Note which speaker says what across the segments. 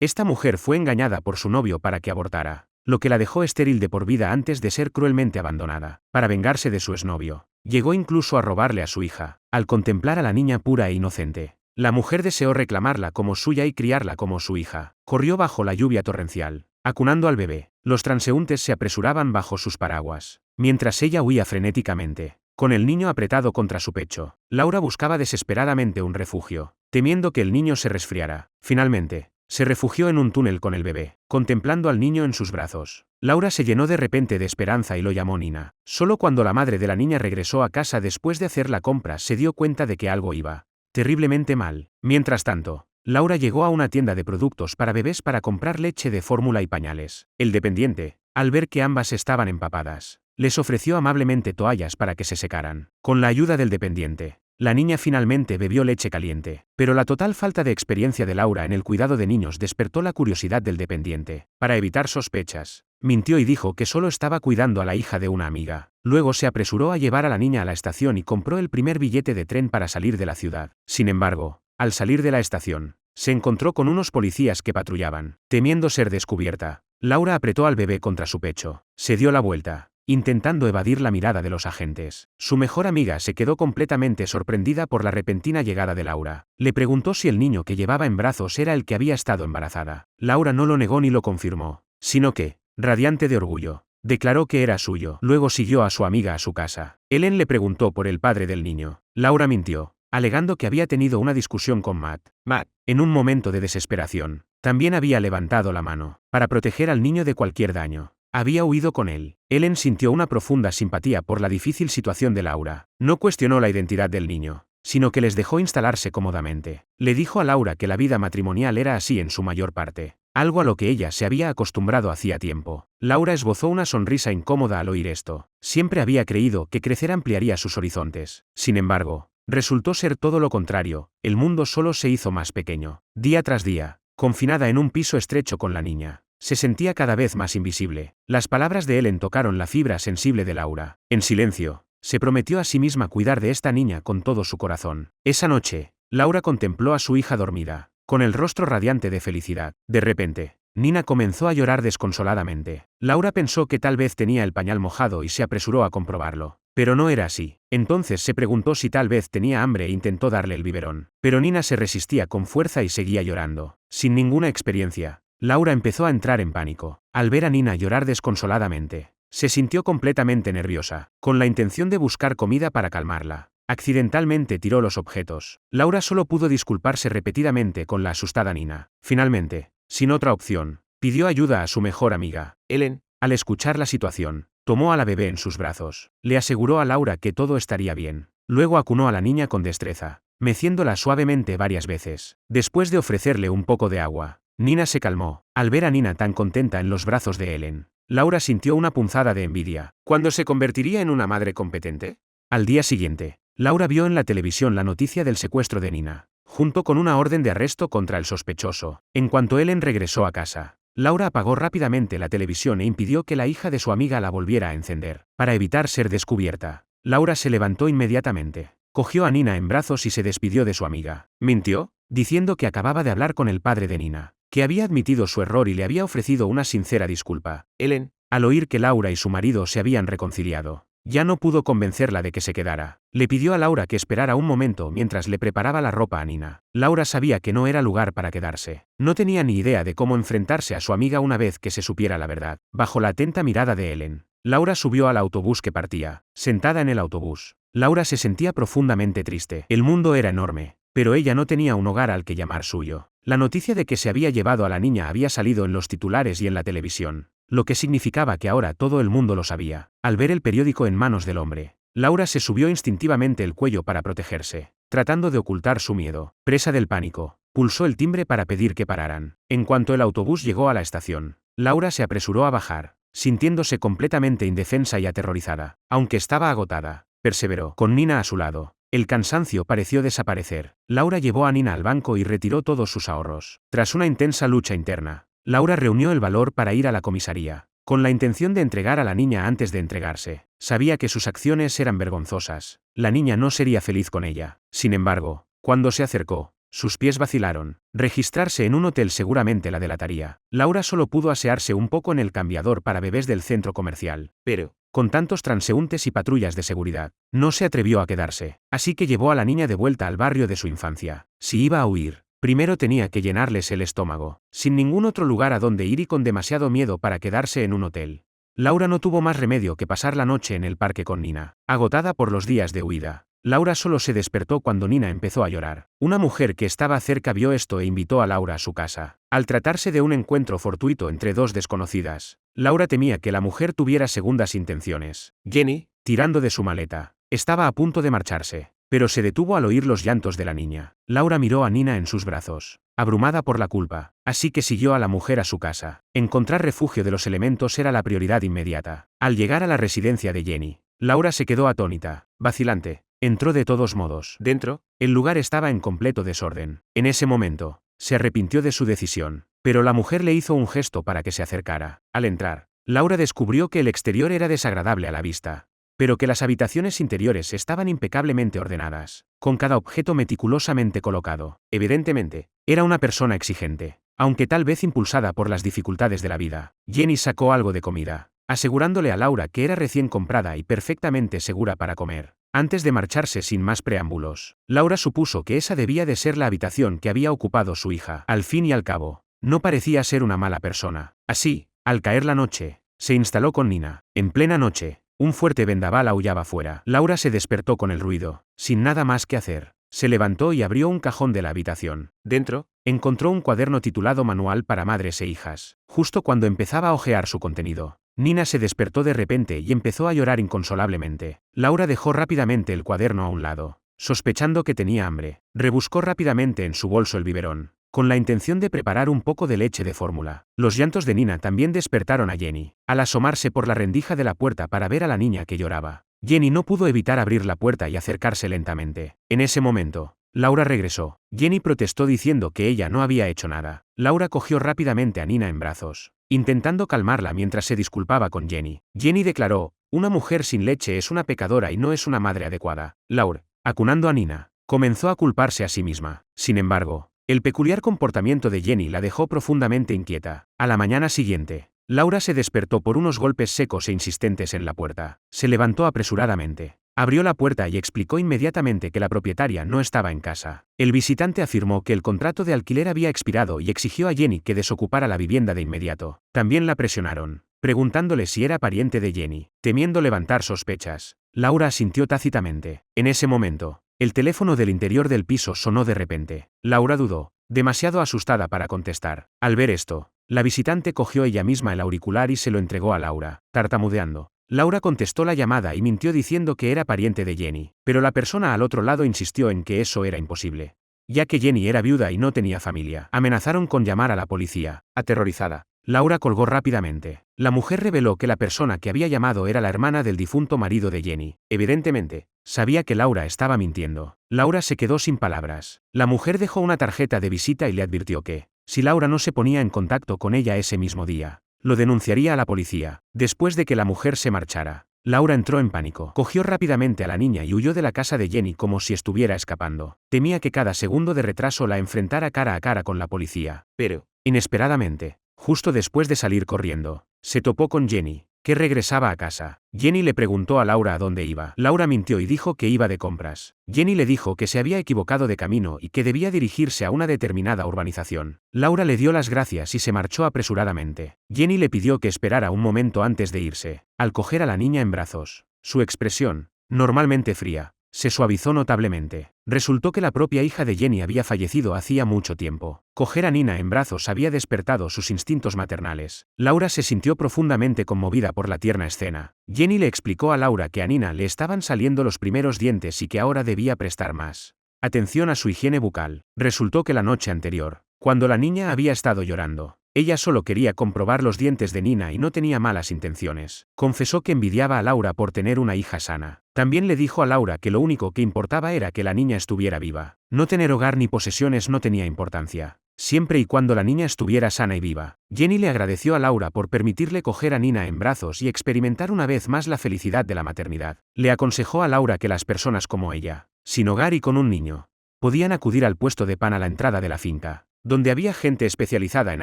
Speaker 1: Esta mujer fue engañada por su novio para que abortara, lo que la dejó estéril de por vida antes de ser cruelmente abandonada. Para vengarse de su exnovio, llegó incluso a robarle a su hija. Al contemplar a la niña pura e inocente, la mujer deseó reclamarla como suya y criarla como su hija. Corrió bajo la lluvia torrencial, acunando al bebé. Los transeúntes se apresuraban bajo sus paraguas, mientras ella huía frenéticamente, con el niño apretado contra su pecho. Laura buscaba desesperadamente un refugio, temiendo que el niño se resfriara. Finalmente, se refugió en un túnel con el bebé, contemplando al niño en sus brazos. Laura se llenó de repente de esperanza y lo llamó Nina. Solo cuando la madre de la niña regresó a casa después de hacer la compra se dio cuenta de que algo iba terriblemente mal. Mientras tanto, Laura llegó a una tienda de productos para bebés para comprar leche de fórmula y pañales. El dependiente, al ver que ambas estaban empapadas, les ofreció amablemente toallas para que se secaran. Con la ayuda del dependiente, la niña finalmente bebió leche caliente, pero la total falta de experiencia de Laura en el cuidado de niños despertó la curiosidad del dependiente. Para evitar sospechas, mintió y dijo que solo estaba cuidando a la hija de una amiga. Luego se apresuró a llevar a la niña a la estación y compró el primer billete de tren para salir de la ciudad. Sin embargo, al salir de la estación, se encontró con unos policías que patrullaban. Temiendo ser descubierta, Laura apretó al bebé contra su pecho. Se dio la vuelta, intentando evadir la mirada de los agentes. Su mejor amiga se quedó completamente sorprendida por la repentina llegada de Laura. Le preguntó si el niño que llevaba en brazos era el que había estado embarazada. Laura no lo negó ni lo confirmó, sino que, radiante de orgullo, declaró que era suyo. Luego siguió a su amiga a su casa. Ellen le preguntó por el padre del niño. Laura mintió, alegando que había tenido una discusión con Matt. Matt, en un momento de desesperación, también había levantado la mano para proteger al niño de cualquier daño. Había huido con él. Ellen sintió una profunda simpatía por la difícil situación de Laura. No cuestionó la identidad del niño, sino que les dejó instalarse cómodamente. Le dijo a Laura que la vida matrimonial era así en su mayor parte, algo a lo que ella se había acostumbrado hacía tiempo. Laura esbozó una sonrisa incómoda al oír esto. Siempre había creído que crecer ampliaría sus horizontes. Sin embargo, resultó ser todo lo contrario. El mundo solo se hizo más pequeño. Día tras día, confinada en un piso estrecho con la niña, se sentía cada vez más invisible. Las palabras de Ellen tocaron la fibra sensible de Laura. En silencio, se prometió a sí misma cuidar de esta niña con todo su corazón. Esa noche, Laura contempló a su hija dormida, con el rostro radiante de felicidad. De repente, Nina comenzó a llorar desconsoladamente. Laura pensó que tal vez tenía el pañal mojado y se apresuró a comprobarlo. Pero no era así. Entonces se preguntó si tal vez tenía hambre e intentó darle el biberón. Pero Nina se resistía con fuerza y seguía llorando. Sin ninguna experiencia, Laura empezó a entrar en pánico. Al ver a Nina llorar desconsoladamente, se sintió completamente nerviosa. Con la intención de buscar comida para calmarla, accidentalmente tiró los objetos. Laura solo pudo disculparse repetidamente con la asustada Nina. Finalmente, sin otra opción, pidió ayuda a su mejor amiga. Ellen, al escuchar la situación, tomó a la bebé en sus brazos. Le aseguró a Laura que todo estaría bien. Luego acunó a la niña con destreza, meciéndola suavemente varias veces. Después de ofrecerle un poco de agua, Nina se calmó. Al ver a Nina tan contenta en los brazos de Ellen, Laura sintió una punzada de envidia. ¿Cuándo se convertiría en una madre competente? Al día siguiente, Laura vio en la televisión la noticia del secuestro de Nina, junto con una orden de arresto contra el sospechoso. En cuanto Ellen regresó a casa, Laura apagó rápidamente la televisión e impidió que la hija de su amiga la volviera a encender. Para evitar ser descubierta, Laura se levantó inmediatamente, cogió a Nina en brazos y se despidió de su amiga. Mintió, diciendo que acababa de hablar con el padre de Nina, que había admitido su error y le había ofrecido una sincera disculpa. Ellen, al oír que Laura y su marido se habían reconciliado, ya no pudo convencerla de que se quedara. Le pidió a Laura que esperara un momento mientras le preparaba la ropa a Nina. Laura sabía que no era lugar para quedarse. No tenía ni idea de cómo enfrentarse a su amiga una vez que se supiera la verdad. Bajo la atenta mirada de Ellen, Laura subió al autobús que partía. Sentada en el autobús, Laura se sentía profundamente triste. El mundo era enorme, pero ella no tenía un hogar al que llamar suyo. La noticia de que se había llevado a la niña había salido en los titulares y en la televisión, lo que significaba que ahora todo el mundo lo sabía. Al ver el periódico en manos del hombre, Laura se subió instintivamente el cuello para protegerse, tratando de ocultar su miedo. Presa del pánico, pulsó el timbre para pedir que pararan. En cuanto el autobús llegó a la estación, Laura se apresuró a bajar, sintiéndose completamente indefensa y aterrorizada. Aunque estaba agotada, perseveró. Con Nina a su lado, el cansancio pareció desaparecer. Laura llevó a Nina al banco y retiró todos sus ahorros. Tras una intensa lucha interna, Laura reunió el valor para ir a la comisaría, con la intención de entregar a la niña antes de entregarse. Sabía que sus acciones eran vergonzosas. La niña no sería feliz con ella. Sin embargo, cuando se acercó, Sus pies vacilaron. Registrarse en un hotel seguramente la delataría. Laura solo pudo asearse un poco en el cambiador para bebés del centro comercial. Pero, con tantos transeúntes y patrullas de seguridad, no se atrevió a quedarse. Así que llevó a la niña de vuelta al barrio de su infancia. Si iba a huir, primero tenía que llenarles el estómago. Sin ningún otro lugar a donde ir y con demasiado miedo para quedarse en un hotel. Laura no tuvo más remedio que pasar la noche en el parque con Nina. Agotada por los días de huida, Laura solo se despertó cuando Nina empezó a llorar. Una mujer que estaba cerca vio esto e invitó a Laura a su casa. Al tratarse de un encuentro fortuito entre dos desconocidas, Laura temía que la mujer tuviera segundas intenciones. Jenny, tirando de su maleta, estaba a punto de marcharse, pero se detuvo al oír los llantos de la niña. Laura miró a Nina en sus brazos, abrumada por la culpa, así que siguió a la mujer a su casa. Encontrar refugio de los elementos era la prioridad inmediata. Al llegar a la residencia de Jenny, Laura se quedó atónita, vacilante. Entró de todos modos. Dentro, el lugar estaba en completo desorden. En ese momento, se arrepintió de su decisión, pero la mujer le hizo un gesto para que se acercara. Al entrar, Laura descubrió que el exterior era desagradable a la vista, pero que las habitaciones interiores estaban impecablemente ordenadas, con cada objeto meticulosamente colocado. Evidentemente, era una persona exigente, aunque tal vez impulsada por las dificultades de la vida. Jenny sacó algo de comida, asegurándole a Laura que era recién comprada y perfectamente segura para comer. Antes de marcharse sin más preámbulos, Laura supuso que esa debía de ser la habitación que había ocupado su hija. Al fin y al cabo, no parecía ser una mala persona. Así, al caer la noche, se instaló con Nina. En plena noche, un fuerte vendaval aullaba fuera. Laura se despertó con el ruido, sin nada más que hacer. Se levantó y abrió un cajón de la habitación. Dentro, encontró un cuaderno titulado Manual para Madres e Hijas. Justo cuando empezaba a hojear su contenido, Nina se despertó de repente y empezó a llorar inconsolablemente. Laura dejó rápidamente el cuaderno a un lado, sospechando que tenía hambre. Rebuscó rápidamente en su bolso el biberón, con la intención de preparar un poco de leche de fórmula. Los llantos de Nina también despertaron a Jenny. Al asomarse por la rendija de la puerta para ver a la niña que lloraba, Jenny no pudo evitar abrir la puerta y acercarse lentamente. En ese momento, Laura regresó. Jenny protestó diciendo que ella no había hecho nada. Laura cogió rápidamente a Nina en brazos, intentando calmarla mientras se disculpaba con Jenny. Jenny declaró: una mujer sin leche es una pecadora y no es una madre adecuada. Laura, acunando a Nina, comenzó a culparse a sí misma. Sin embargo, el peculiar comportamiento de Jenny la dejó profundamente inquieta. A la mañana siguiente, Laura se despertó por unos golpes secos e insistentes en la puerta. Se levantó apresuradamente. Abrió la puerta y explicó inmediatamente que la propietaria no estaba en casa. El visitante afirmó que el contrato de alquiler había expirado y exigió a Jenny que desocupara la vivienda de inmediato. También la presionaron, preguntándole si era pariente de Jenny. Temiendo levantar sospechas, Laura asintió tácitamente. En ese momento, el teléfono del interior del piso sonó de repente. Laura dudó, demasiado asustada para contestar. Al ver esto, la visitante cogió ella misma el auricular y se lo entregó a Laura, tartamudeando. Laura contestó la llamada y mintió diciendo que era pariente de Jenny, pero la persona al otro lado insistió en que eso era imposible, ya que Jenny era viuda y no tenía familia. Amenazaron con llamar a la policía. Aterrorizada, Laura colgó rápidamente. La mujer reveló que la persona que había llamado era la hermana del difunto marido de Jenny. Evidentemente, sabía que Laura estaba mintiendo. Laura se quedó sin palabras. La mujer dejó una tarjeta de visita y le advirtió que, si Laura no se ponía en contacto con ella ese mismo día, lo denunciaría a la policía. Después de que la mujer se marchara, Laura entró en pánico. Cogió rápidamente a la niña y huyó de la casa de Jenny como si estuviera escapando. Temía que cada segundo de retraso la enfrentara cara a cara con la policía. Pero, inesperadamente, justo después de salir corriendo, se topó con Jenny, que regresaba a casa. Jenny le preguntó a Laura a dónde iba. Laura mintió y dijo que iba de compras. Jenny le dijo que se había equivocado de camino y que debía dirigirse a una determinada urbanización. Laura le dio las gracias y se marchó apresuradamente. Jenny le pidió que esperara un momento antes de irse. Al coger a la niña en brazos, su expresión, normalmente fría, se suavizó notablemente. Resultó que la propia hija de Jenny había fallecido hacía mucho tiempo. Coger a Nina en brazos había despertado sus instintos maternales. Laura se sintió profundamente conmovida por la tierna escena. Jenny le explicó a Laura que a Nina le estaban saliendo los primeros dientes y que ahora debía prestar más atención a su higiene bucal. Resultó que la noche anterior, cuando la niña había estado llorando, ella solo quería comprobar los dientes de Nina y no tenía malas intenciones. Confesó que envidiaba a Laura por tener una hija sana. También le dijo a Laura que lo único que importaba era que la niña estuviera viva. No tener hogar ni posesiones no tenía importancia, siempre y cuando la niña estuviera sana y viva. Jenny le agradeció a Laura por permitirle coger a Nina en brazos y experimentar una vez más la felicidad de la maternidad. Le aconsejó a Laura que las personas como ella, sin hogar y con un niño, Podían acudir al puesto de pan a la entrada de la finca, donde había gente especializada en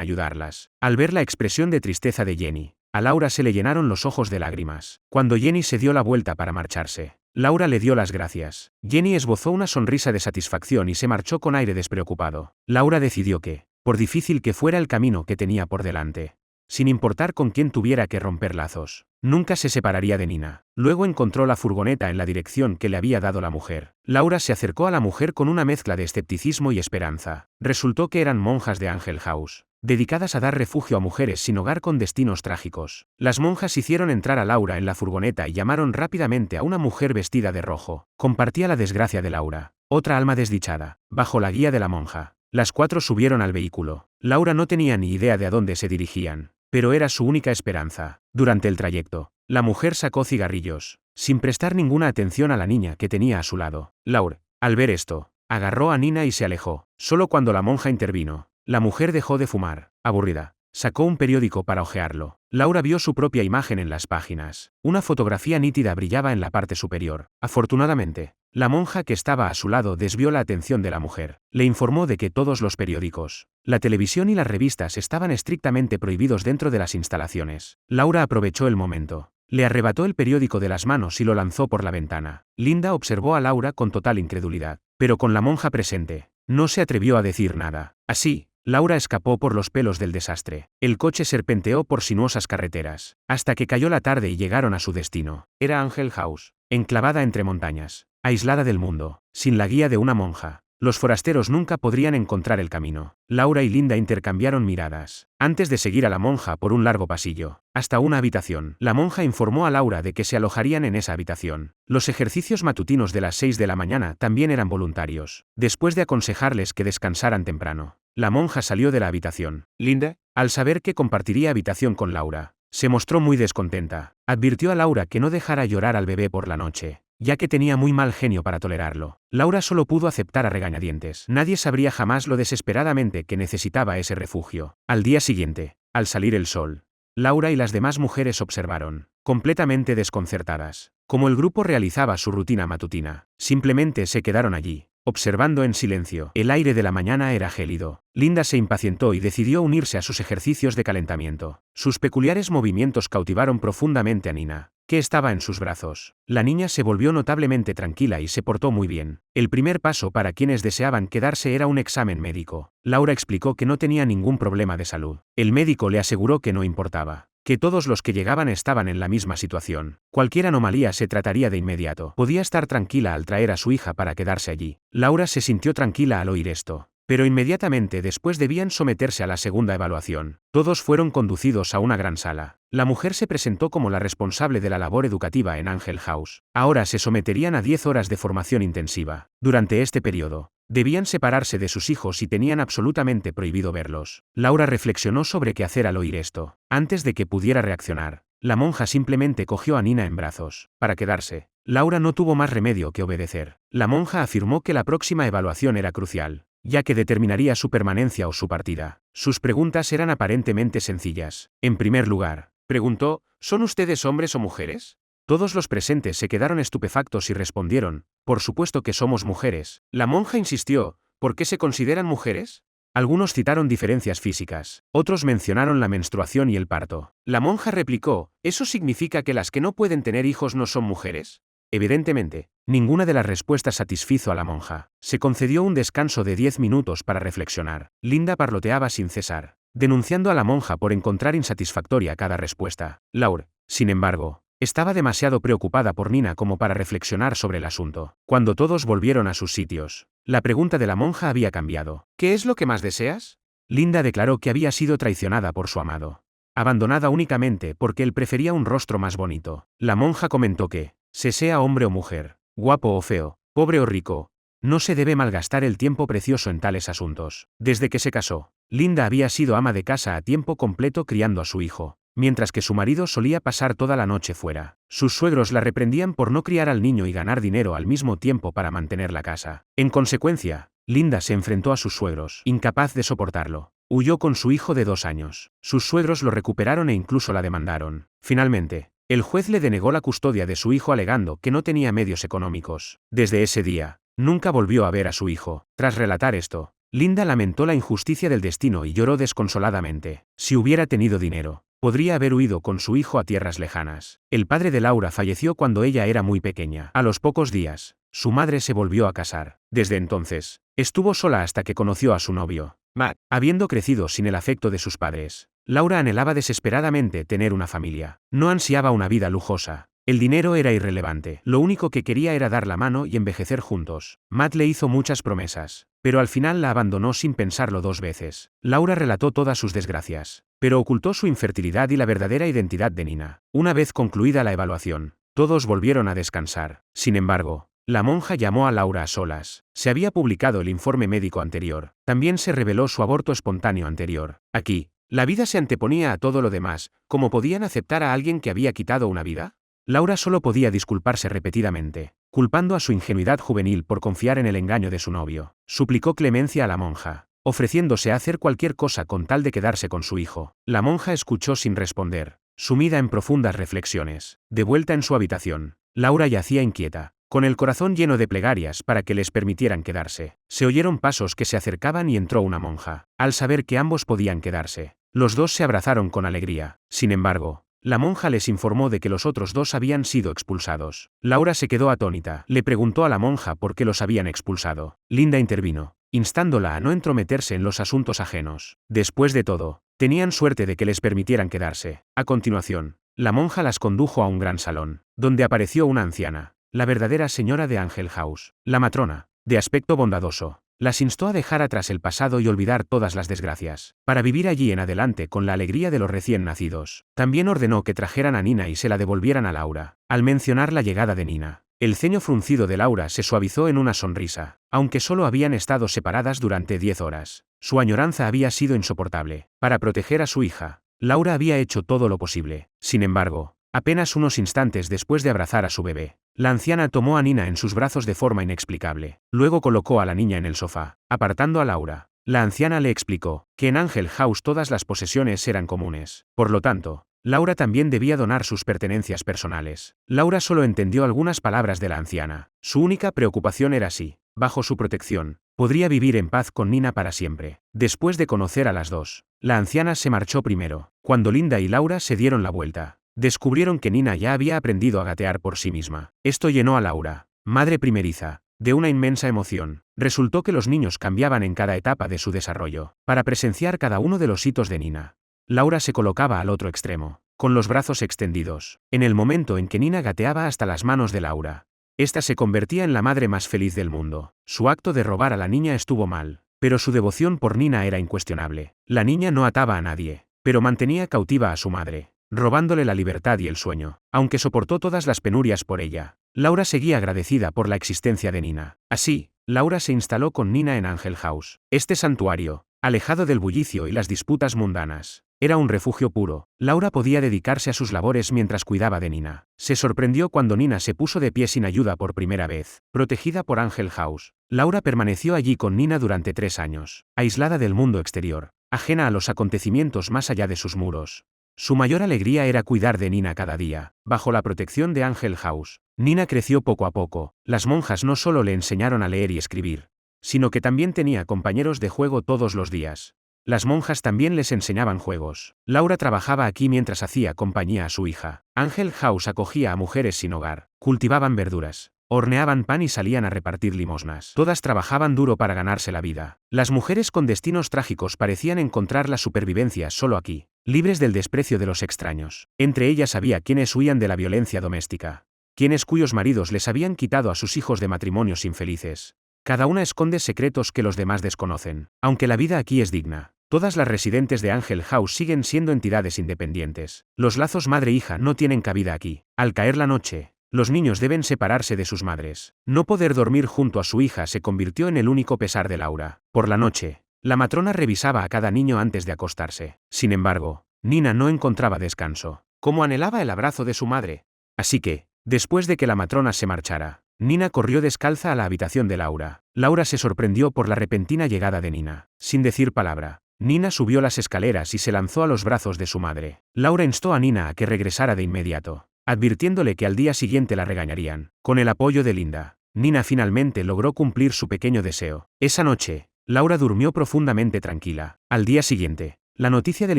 Speaker 1: ayudarlas. Al ver la expresión de tristeza de Jenny, a Laura se le llenaron los ojos de lágrimas. Cuando Jenny se dio la vuelta para marcharse, Laura le dio las gracias. Jenny esbozó una sonrisa de satisfacción y se marchó con aire despreocupado. Laura decidió que, por difícil que fuera el camino que tenía por delante, sin importar con quién tuviera que romper lazos, nunca se separaría de Nina. Luego encontró la furgoneta en la dirección que le había dado la mujer. Laura se acercó a la mujer con una mezcla de escepticismo y esperanza. Resultó que eran monjas de Angel House, dedicadas a dar refugio a mujeres sin hogar con destinos trágicos. Las monjas hicieron entrar a Laura en la furgoneta y llamaron rápidamente a una mujer vestida de rojo. Compartía la desgracia de Laura, otra alma desdichada, bajo la guía de la monja. Las 4 subieron al vehículo. Laura no tenía ni idea de a dónde se dirigían, pero era su única esperanza. Durante el trayecto, la mujer sacó cigarrillos, sin prestar ninguna atención a la niña que tenía a su lado. Laura, al ver esto, agarró a Nina y se alejó. Solo cuando la monja intervino, la mujer dejó de fumar. Aburrida, sacó un periódico para hojearlo. Laura vio su propia imagen en las páginas. Una fotografía nítida brillaba en la parte superior. Afortunadamente, la monja que estaba a su lado desvió la atención de la mujer. Le informó de que todos los periódicos, la televisión y las revistas estaban estrictamente prohibidos dentro de las instalaciones. Laura aprovechó el momento. Le arrebató el periódico de las manos y lo lanzó por la ventana. Linda observó a Laura con total incredulidad, pero con la monja presente, no se atrevió a decir nada. Así, Laura escapó por los pelos del desastre. El coche serpenteó por sinuosas carreteras, hasta que cayó la tarde y llegaron a su destino. Era Angel House, enclavada entre montañas, aislada del mundo, sin la guía de una monja. Los forasteros nunca podrían encontrar el camino. Laura y Linda intercambiaron miradas, antes de seguir a la monja por un largo pasillo, hasta una habitación. La monja informó a Laura de que se alojarían en esa habitación. Los ejercicios matutinos de las 6 de la mañana también eran voluntarios. Después de aconsejarles que descansaran temprano, la monja salió de la habitación. Linda, al saber que compartiría habitación con Laura, se mostró muy descontenta. Advirtió a Laura que no dejara llorar al bebé por la noche, ya que tenía muy mal genio para tolerarlo. Laura solo pudo aceptar a regañadientes. Nadie sabría jamás lo desesperadamente que necesitaba ese refugio. Al día siguiente, al salir el sol, Laura y las demás mujeres observaron, completamente desconcertadas, cómo el grupo realizaba su rutina matutina. Simplemente se quedaron allí, observando en silencio. El aire de la mañana era gélido. Linda se impacientó y decidió unirse a sus ejercicios de calentamiento. Sus peculiares movimientos cautivaron profundamente a Nina, que estaba en sus brazos. La niña se volvió notablemente tranquila y se portó muy bien. El primer paso para quienes deseaban quedarse era un examen médico. Laura explicó que no tenía ningún problema de salud. El médico le aseguró que no importaba, que todos los que llegaban estaban en la misma situación. Cualquier anomalía se trataría de inmediato. Podía estar tranquila al traer a su hija para quedarse allí. Laura se sintió tranquila al oír esto, pero inmediatamente después debían someterse a la segunda evaluación. Todos fueron conducidos a una gran sala. La mujer se presentó como la responsable de la labor educativa en Angel House. Ahora se someterían a 10 horas de formación intensiva. Durante este periodo, debían separarse de sus hijos y tenían absolutamente prohibido verlos. Laura reflexionó sobre qué hacer al oír esto. Antes de que pudiera reaccionar, la monja simplemente cogió a Nina en brazos, para quedarse. Laura no tuvo más remedio que obedecer. La monja afirmó que la próxima evaluación era crucial, ya que determinaría su permanencia o su partida. Sus preguntas eran aparentemente sencillas. En primer lugar, preguntó, ¿son ustedes hombres o mujeres? Todos los presentes se quedaron estupefactos y respondieron, por supuesto que somos mujeres. La monja insistió, ¿por qué se consideran mujeres? Algunos citaron diferencias físicas, otros mencionaron la menstruación y el parto. La monja replicó, ¿eso significa que las que no pueden tener hijos no son mujeres? Evidentemente, ninguna de las respuestas satisfizo a la monja. Se concedió un descanso de 10 minutos para reflexionar. Linda parloteaba sin cesar, denunciando a la monja por encontrar insatisfactoria cada respuesta. Laura, sin embargo, estaba demasiado preocupada por Nina como para reflexionar sobre el asunto. Cuando todos volvieron a sus sitios, la pregunta de la monja había cambiado. ¿Qué es lo que más deseas? Linda declaró que había sido traicionada por su amado, abandonada únicamente porque él prefería un rostro más bonito. La monja comentó que, sea hombre o mujer, guapo o feo, pobre o rico, no se debe malgastar el tiempo precioso en tales asuntos. Desde que se casó, Linda había sido ama de casa a tiempo completo criando a su hijo, mientras que su marido solía pasar toda la noche fuera. Sus suegros la reprendían por no criar al niño y ganar dinero al mismo tiempo para mantener la casa. En consecuencia, Linda se enfrentó a sus suegros, incapaz de soportarlo. Huyó con su hijo de 2 años. Sus suegros lo recuperaron e incluso la demandaron. Finalmente, el juez le denegó la custodia de su hijo alegando que no tenía medios económicos. Desde ese día, Nunca volvió a ver a su hijo. Tras relatar esto, Linda lamentó la injusticia del destino y lloró desconsoladamente. Si hubiera tenido dinero, podría haber huido con su hijo a tierras lejanas. El padre de Laura falleció cuando ella era muy pequeña. A los pocos días, su madre se volvió a casar. Desde entonces, estuvo sola hasta que conoció a su novio, Matt. Habiendo crecido sin el afecto de sus padres, Laura anhelaba desesperadamente tener una familia. No ansiaba una vida lujosa. El dinero era irrelevante. Lo único que quería era dar la mano y envejecer juntos. Matt le hizo muchas promesas, pero al final la abandonó sin pensarlo 2 veces. Laura relató todas sus desgracias, pero ocultó su infertilidad y la verdadera identidad de Nina. Una vez concluida la evaluación, todos volvieron a descansar. Sin embargo, la monja llamó a Laura a solas. Se había publicado el informe médico anterior. También se reveló su aborto espontáneo anterior. Aquí, la vida se anteponía a todo lo demás. ¿Cómo podían aceptar a alguien que había quitado una vida? Laura solo podía disculparse repetidamente, culpando a su ingenuidad juvenil por confiar en el engaño de su novio. Suplicó clemencia a la monja, ofreciéndose a hacer cualquier cosa con tal de quedarse con su hijo. La monja escuchó sin responder, sumida en profundas reflexiones. De vuelta en su habitación, Laura yacía inquieta, con el corazón lleno de plegarias para que les permitieran quedarse. Se oyeron pasos que se acercaban y entró una monja. Al saber que ambos podían quedarse, los dos se abrazaron con alegría. Sin embargo, la monja les informó de que los otros 2 habían sido expulsados. Laura se quedó atónita. Le preguntó a la monja por qué los habían expulsado. Linda intervino, instándola a no entrometerse en los asuntos ajenos. Después de todo, tenían suerte de que les permitieran quedarse. A continuación, la monja las condujo a un gran salón, donde apareció una anciana, la verdadera señora de Angel House. La matrona, de aspecto bondadoso, las instó a dejar atrás el pasado y olvidar todas las desgracias, para vivir allí en adelante con la alegría de los recién nacidos. También ordenó que trajeran a Nina y se la devolvieran a Laura. Al mencionar la llegada de Nina, el ceño fruncido de Laura se suavizó en una sonrisa. Aunque solo habían estado separadas durante 10 horas, su añoranza había sido insoportable. Para proteger a su hija, Laura había hecho todo lo posible. Sin embargo, apenas unos instantes después de abrazar a su bebé, la anciana tomó a Nina en sus brazos de forma inexplicable. Luego colocó a la niña en el sofá, apartando a Laura. La anciana le explicó que en Angel House todas las posesiones eran comunes. Por lo tanto, Laura también debía donar sus pertenencias personales. Laura solo entendió algunas palabras de la anciana. Su única preocupación era si, bajo su protección, podría vivir en paz con Nina para siempre. Después de conocer a las 2, la anciana se marchó primero. Cuando Linda y Laura se dieron la vuelta, descubrieron que Nina ya había aprendido a gatear por sí misma. Esto llenó a Laura, madre primeriza, de una inmensa emoción. Resultó que los niños cambiaban en cada etapa de su desarrollo. Para presenciar cada uno de los hitos de Nina, Laura se colocaba al otro extremo, con los brazos extendidos. En el momento en que Nina gateaba hasta las manos de Laura, esta se convertía en la madre más feliz del mundo. Su acto de robar a la niña estuvo mal, pero su devoción por Nina era incuestionable. La niña no ataba a nadie, pero mantenía cautiva a su madre, robándole la libertad y el sueño. Aunque soportó todas las penurias por ella, Laura seguía agradecida por la existencia de Nina. Así, Laura se instaló con Nina en Angel House. Este santuario, alejado del bullicio y las disputas mundanas, era un refugio puro. Laura podía dedicarse a sus labores mientras cuidaba de Nina. Se sorprendió cuando Nina se puso de pie sin ayuda por primera vez. Protegida por Angel House, Laura permaneció allí con Nina durante 3 años, aislada del mundo exterior, ajena a los acontecimientos más allá de sus muros. Su mayor alegría era cuidar de Nina cada día. Bajo la protección de Angel House, Nina creció poco a poco. Las monjas no solo le enseñaron a leer y escribir, sino que también tenía compañeros de juego todos los días. Las monjas también les enseñaban juegos. Laura trabajaba aquí mientras hacía compañía a su hija. Angel House acogía a mujeres sin hogar, cultivaban verduras, horneaban pan y salían a repartir limosnas. Todas trabajaban duro para ganarse la vida. Las mujeres con destinos trágicos parecían encontrar la supervivencia solo aquí, libres del desprecio de los extraños. Entre ellas había quienes huían de la violencia doméstica, quienes cuyos maridos les habían quitado a sus hijos de matrimonios infelices. Cada una esconde secretos que los demás desconocen. Aunque la vida aquí es digna, todas las residentes de Angel House siguen siendo entidades independientes. Los lazos madre-hija no tienen cabida aquí. Al caer la noche, los niños deben separarse de sus madres. No poder dormir junto a su hija se convirtió en el único pesar de Laura. Por la noche, la matrona revisaba a cada niño antes de acostarse. Sin embargo, Nina no encontraba descanso. Como anhelaba el abrazo de su madre. Así que, después de que la matrona se marchara, Nina corrió descalza a la habitación de Laura. Laura se sorprendió por la repentina llegada de Nina. Sin decir palabra, Nina subió las escaleras y se lanzó a los brazos de su madre. Laura instó a Nina a que regresara de inmediato, advirtiéndole que al día siguiente la regañarían. Con el apoyo de Linda, Nina finalmente logró cumplir su pequeño deseo. Esa noche, Laura durmió profundamente tranquila. Al día siguiente, la noticia del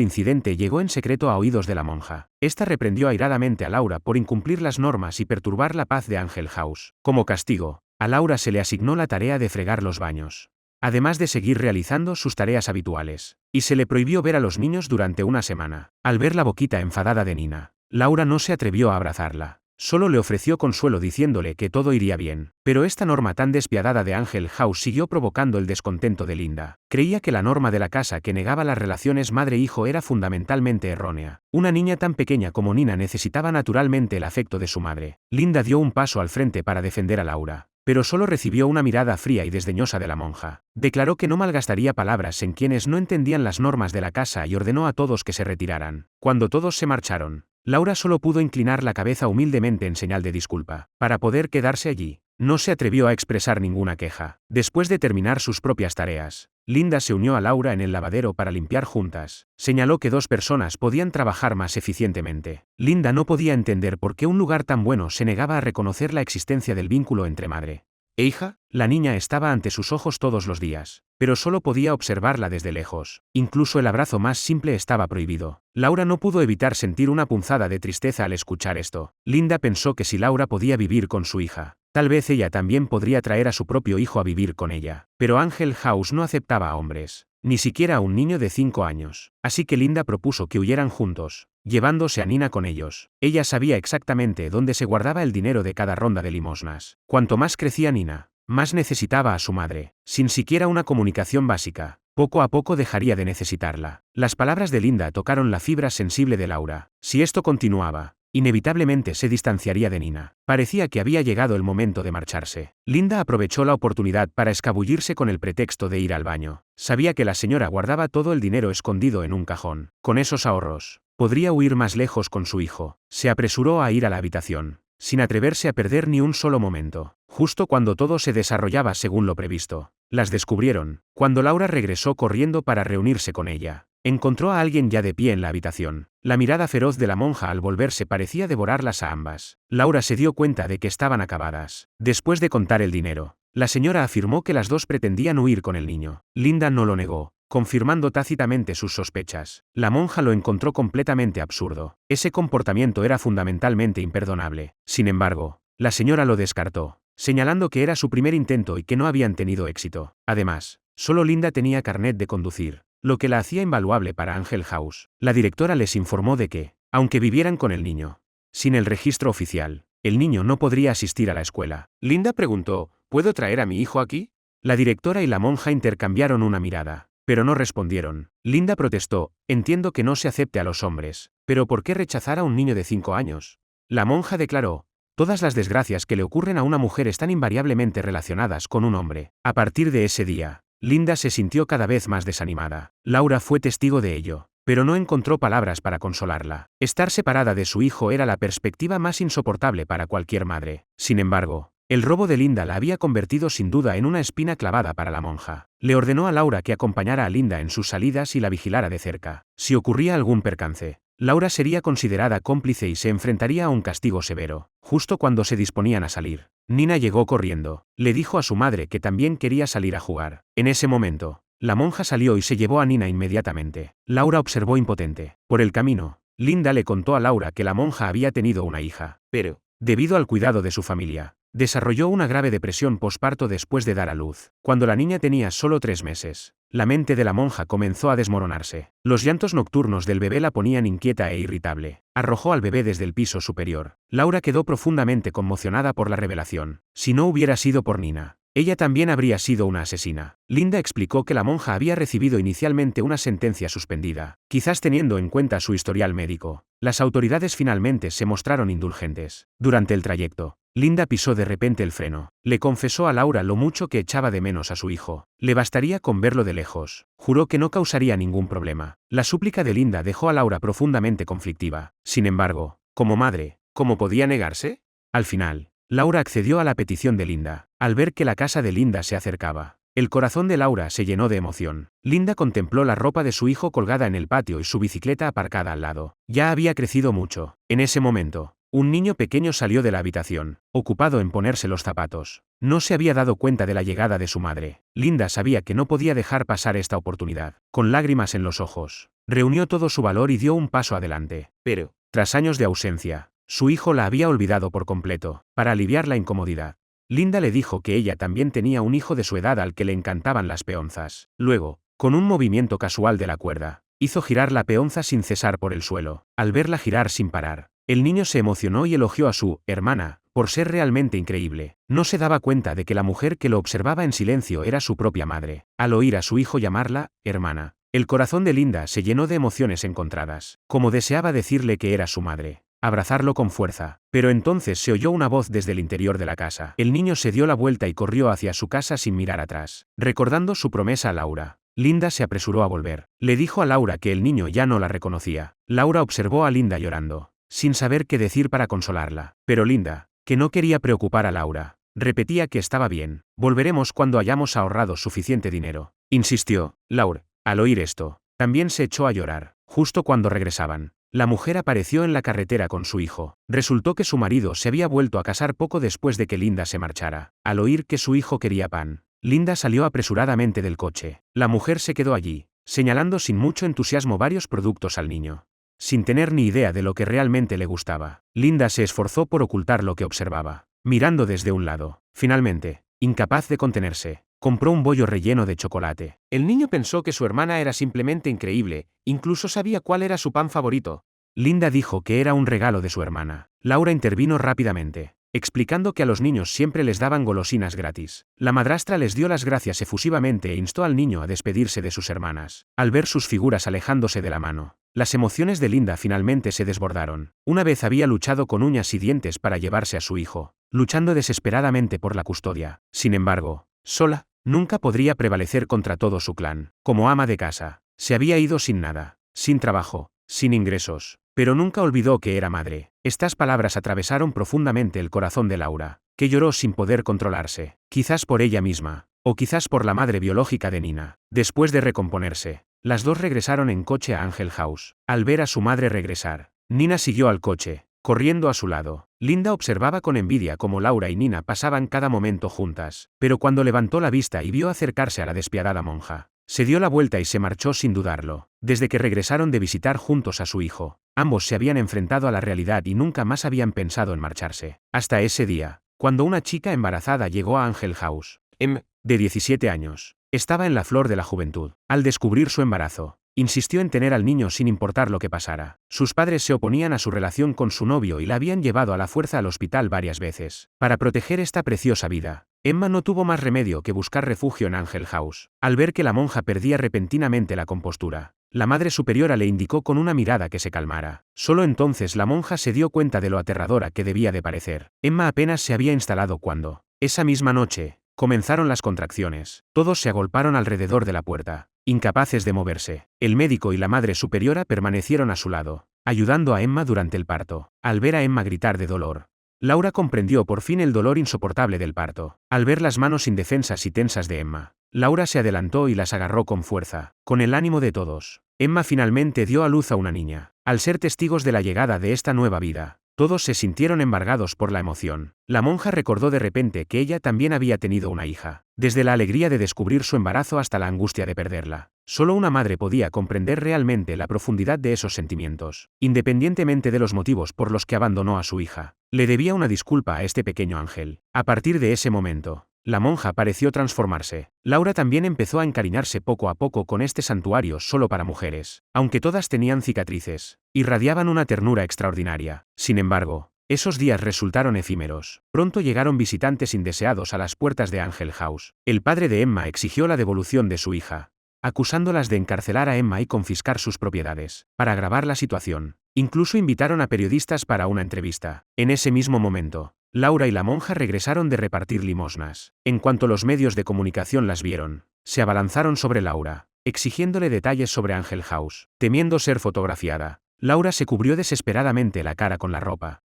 Speaker 1: incidente llegó en secreto a oídos de la monja. Esta reprendió airadamente a Laura por incumplir las normas y perturbar la paz de Angel House. Como castigo, a Laura se le asignó la tarea de fregar los baños, además de seguir realizando sus tareas habituales, y se le prohibió ver a los niños durante una semana. Al ver la boquita enfadada de Nina, Laura no se atrevió a abrazarla. Solo le ofreció consuelo diciéndole que todo iría bien. Pero esta norma tan despiadada de Angel House siguió provocando el descontento de Linda. Creía que la norma de la casa que negaba las relaciones madre-hijo era fundamentalmente errónea. Una niña tan pequeña como Nina necesitaba naturalmente el afecto de su madre. Linda dio un paso al frente para defender a Laura, pero solo recibió una mirada fría y desdeñosa de la monja. Declaró que no malgastaría palabras en quienes no entendían las normas de la casa y ordenó a todos que se retiraran. Cuando todos se marcharon, Laura solo pudo inclinar la cabeza humildemente en señal de disculpa. Para poder quedarse allí, no se atrevió a expresar ninguna queja. Después de terminar sus propias tareas, Linda se unió a Laura en el lavadero para limpiar juntas. Señaló que dos personas podían trabajar más eficientemente. Linda no podía entender por qué un lugar tan bueno se negaba a reconocer la existencia del vínculo entre madre e hija. La niña estaba ante sus ojos todos los días, pero solo podía observarla desde lejos. Incluso el abrazo más simple estaba prohibido. Laura no pudo evitar sentir una punzada de tristeza al escuchar esto. Linda pensó que si Laura podía vivir con su hija, tal vez ella también podría traer a su propio hijo a vivir con ella. Pero Angel House no aceptaba a hombres, ni siquiera a un niño de 5 años. Así que Linda propuso que huyeran juntos, llevándose a Nina con ellos. Ella sabía exactamente dónde se guardaba el dinero de cada ronda de limosnas. Cuanto más crecía Nina, más necesitaba a su madre. Sin siquiera una comunicación básica, poco a poco dejaría de necesitarla. Las palabras de Linda tocaron la fibra sensible de Laura. Si esto continuaba, inevitablemente se distanciaría de Nina. Parecía que había llegado el momento de marcharse. Linda aprovechó la oportunidad para escabullirse con el pretexto de ir al baño. Sabía que la señora guardaba todo el dinero escondido en un cajón. Con esos ahorros, podría huir más lejos con su hijo. Se apresuró a ir a la habitación, sin atreverse a perder ni un solo momento. Justo cuando todo se desarrollaba según lo previsto, las descubrieron. Cuando Laura regresó corriendo para reunirse con ella, encontró a alguien ya de pie en la habitación. La mirada feroz de la monja al volverse parecía devorarlas a ambas. Laura se dio cuenta de que estaban acabadas. Después de contar el dinero, la señora afirmó que las dos pretendían huir con el niño. Linda no lo negó, confirmando tácitamente sus sospechas. La monja lo encontró completamente absurdo. Ese comportamiento era fundamentalmente imperdonable. Sin embargo, la señora lo descartó, señalando que era su primer intento y que no habían tenido éxito. Además, solo Linda tenía carnet de conducir, lo que la hacía invaluable para Angel House. La directora les informó de que, aunque vivieran con el niño, sin el registro oficial, el niño no podría asistir a la escuela. Linda preguntó, ¿puedo traer a mi hijo aquí? La directora y la monja intercambiaron una mirada, pero no respondieron. Linda protestó, entiendo que no se acepte a los hombres, pero ¿por qué rechazar a un niño de 5 años? La monja declaró, todas las desgracias que le ocurren a una mujer están invariablemente relacionadas con un hombre. A partir de ese día, Linda se sintió cada vez más desanimada. Laura fue testigo de ello, pero no encontró palabras para consolarla. Estar separada de su hijo era la perspectiva más insoportable para cualquier madre. Sin embargo, el robo de Linda la había convertido sin duda en una espina clavada para la monja. Le ordenó a Laura que acompañara a Linda en sus salidas y la vigilara de cerca. Si ocurría algún percance, Laura sería considerada cómplice y se enfrentaría a un castigo severo. Justo cuando se disponían a salir, Nina llegó corriendo. Le dijo a su madre que también quería salir a jugar. En ese momento, la monja salió y se llevó a Nina inmediatamente. Laura observó impotente. Por el camino, Linda le contó a Laura que la monja había tenido una hija, pero, debido al cuidado de su familia, desarrolló una grave depresión posparto después de dar a luz. Cuando la niña tenía solo 3 meses, la mente de la monja comenzó a desmoronarse. Los llantos nocturnos del bebé la ponían inquieta e irritable. Arrojó al bebé desde el piso superior. Laura quedó profundamente conmocionada por la revelación. Si no hubiera sido por Nina, ella también habría sido una asesina. Linda explicó que la monja había recibido inicialmente una sentencia suspendida. Quizás teniendo en cuenta su historial médico, las autoridades finalmente se mostraron indulgentes. Durante el trayecto, Linda pisó de repente el freno. Le confesó a Laura lo mucho que echaba de menos a su hijo. Le bastaría con verlo de lejos. Juró que no causaría ningún problema. La súplica de Linda dejó a Laura profundamente conflictiva. Sin embargo, como madre, ¿cómo podía negarse? Al final, Laura accedió a la petición de Linda. Al ver que la casa de Linda se acercaba, el corazón de Laura se llenó de emoción. Linda contempló la ropa de su hijo colgada en el patio y su bicicleta aparcada al lado. Ya había crecido mucho. En ese momento, Un niño pequeño salió de la habitación, ocupado en ponerse los zapatos. No se había dado cuenta de la llegada de su madre. Linda sabía que no podía dejar pasar esta oportunidad. Con lágrimas en los ojos, reunió todo su valor y dio un paso adelante. Pero, tras años de ausencia, su hijo la había olvidado por completo. Para aliviar la incomodidad, Linda le dijo que ella también tenía un hijo de su edad al que le encantaban las peonzas. Luego, con un movimiento casual de la cuerda, hizo girar la peonza sin cesar por el suelo. Al verla girar sin parar, el niño se emocionó y elogió a su hermana por ser realmente increíble. No se daba cuenta de que la mujer que lo observaba en silencio era su propia madre. Al oír a su hijo llamarla hermana, el corazón de Linda se llenó de emociones encontradas. Como deseaba decirle que era su madre, abrazarlo con fuerza. Pero entonces se oyó una voz desde el interior de la casa. El niño se dio la vuelta y corrió hacia su casa sin mirar atrás. Recordando su promesa a Laura, Linda se apresuró a volver. Le dijo a Laura que el niño ya no la reconocía. Laura observó a Linda llorando, sin saber qué decir para consolarla. Pero Linda, que no quería preocupar a Laura, repetía que estaba bien. Volveremos cuando hayamos ahorrado suficiente dinero, insistió. Laura, al oír esto, también se echó a llorar. Justo cuando regresaban, la mujer apareció en la carretera con su hijo. Resultó que su marido se había vuelto a casar poco después de que Linda se marchara. Al oír que su hijo quería pan, Linda salió apresuradamente del coche. La mujer se quedó allí, señalando sin mucho entusiasmo varios productos al niño, sin tener ni idea de lo que realmente le gustaba. Linda se esforzó por ocultar lo que observaba, mirando desde un lado. Finalmente, incapaz de contenerse, compró un bollo relleno de chocolate. El niño pensó que su hermana era simplemente increíble, incluso sabía cuál era su pan favorito. Linda dijo que era un regalo de su hermana. Laura intervino rápidamente, explicando que a los niños siempre les daban golosinas gratis. La madrastra les dio las gracias efusivamente e instó al niño a despedirse de sus hermanas. Al ver sus figuras alejándose de la mano, las emociones de Linda finalmente se desbordaron. Una vez había luchado con uñas y dientes para llevarse a su hijo, luchando desesperadamente por la custodia. Sin embargo, sola, nunca podría prevalecer contra todo su clan. Como ama de casa, se había ido sin nada, sin trabajo, sin ingresos, pero nunca olvidó que era madre. Estas palabras atravesaron profundamente el corazón de Laura, que lloró sin poder controlarse, quizás por ella misma, o quizás por la madre biológica de Nina. Después de recomponerse, las dos regresaron en coche a Angel House. Al ver a su madre regresar, Nina siguió al coche, corriendo a su lado. Linda observaba con envidia cómo Laura y Nina pasaban cada momento juntas, pero cuando levantó la vista y vio acercarse a la despiadada monja, se dio la vuelta y se marchó sin dudarlo. Desde que regresaron de visitar juntos a su hijo, ambos se habían enfrentado a la realidad y nunca más habían pensado en marcharse. Hasta ese día, cuando una chica embarazada llegó a Angel House. De 17 años. Estaba en la flor de la juventud. Al descubrir su embarazo, insistió en tener al niño sin importar lo que pasara. Sus padres se oponían a su relación con su novio y la habían llevado a la fuerza al hospital varias veces. Para proteger esta preciosa vida, Emma no tuvo más remedio que buscar refugio en Angel House. Al ver que la monja perdía repentinamente la compostura, la madre superiora le indicó con una mirada que se calmara. Solo entonces la monja se dio cuenta de lo aterradora que debía de parecer. Emma apenas se había instalado cuando, esa misma noche, comenzaron las contracciones. Todos se agolparon alrededor de la puerta, incapaces de moverse. El médico y la madre superiora permanecieron a su lado, ayudando a Emma durante el parto. Al ver a Emma gritar de dolor, Laura comprendió por fin el dolor insoportable del parto. Al ver las manos indefensas y tensas de Emma, Laura se adelantó y las agarró con fuerza. Con el ánimo de todos, Emma finalmente dio a luz a una niña. Al ser testigos de la llegada de esta nueva vida, todos se sintieron embargados por la emoción. La monja recordó de repente que ella también había tenido una hija. Desde la alegría de descubrir su embarazo hasta la angustia de perderla, solo una madre podía comprender realmente la profundidad de esos sentimientos. Independientemente de los motivos por los que abandonó a su hija, le debía una disculpa a este pequeño ángel. A partir de ese momento, la monja pareció transformarse. Laura también empezó a encariñarse poco a poco con este santuario solo para mujeres. Aunque todas tenían cicatrices, irradiaban una ternura extraordinaria. Sin embargo, esos días resultaron efímeros. Pronto llegaron visitantes indeseados a las puertas de Angel House. El padre de Emma exigió la devolución de su hija, acusándolas de encarcelar a Emma y confiscar sus propiedades. Para agravar la situación, incluso invitaron a periodistas para una entrevista. En ese mismo momento, Laura y la monja regresaron de repartir limosnas. En cuanto los medios de comunicación las vieron, se abalanzaron sobre Laura, exigiéndole detalles sobre Angel House. Temiendo ser fotografiada, Laura se cubrió desesperadamente la cara con la ropa.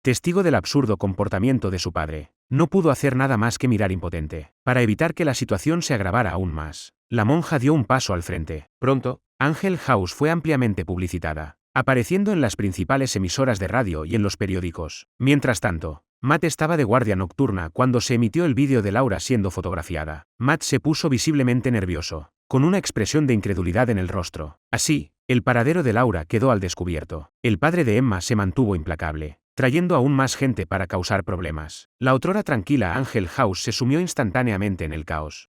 Speaker 1: Testigo del absurdo comportamiento de su padre, no pudo hacer nada más que mirar impotente. Para evitar que la situación se agravara aún más, la monja dio un paso al frente. Pronto, Angel House fue ampliamente publicitada. apareciendo en las principales emisoras de radio y en los periódicos. Mientras tanto, Matt estaba de guardia nocturna cuando se emitió el vídeo de Laura siendo fotografiada. Matt se puso visiblemente nervioso, con una expresión de incredulidad en el rostro. Así, el paradero de Laura quedó al descubierto. El padre de Emma se mantuvo implacable, trayendo aún más gente para causar problemas. La otrora tranquila Angel House se sumió instantáneamente en el caos.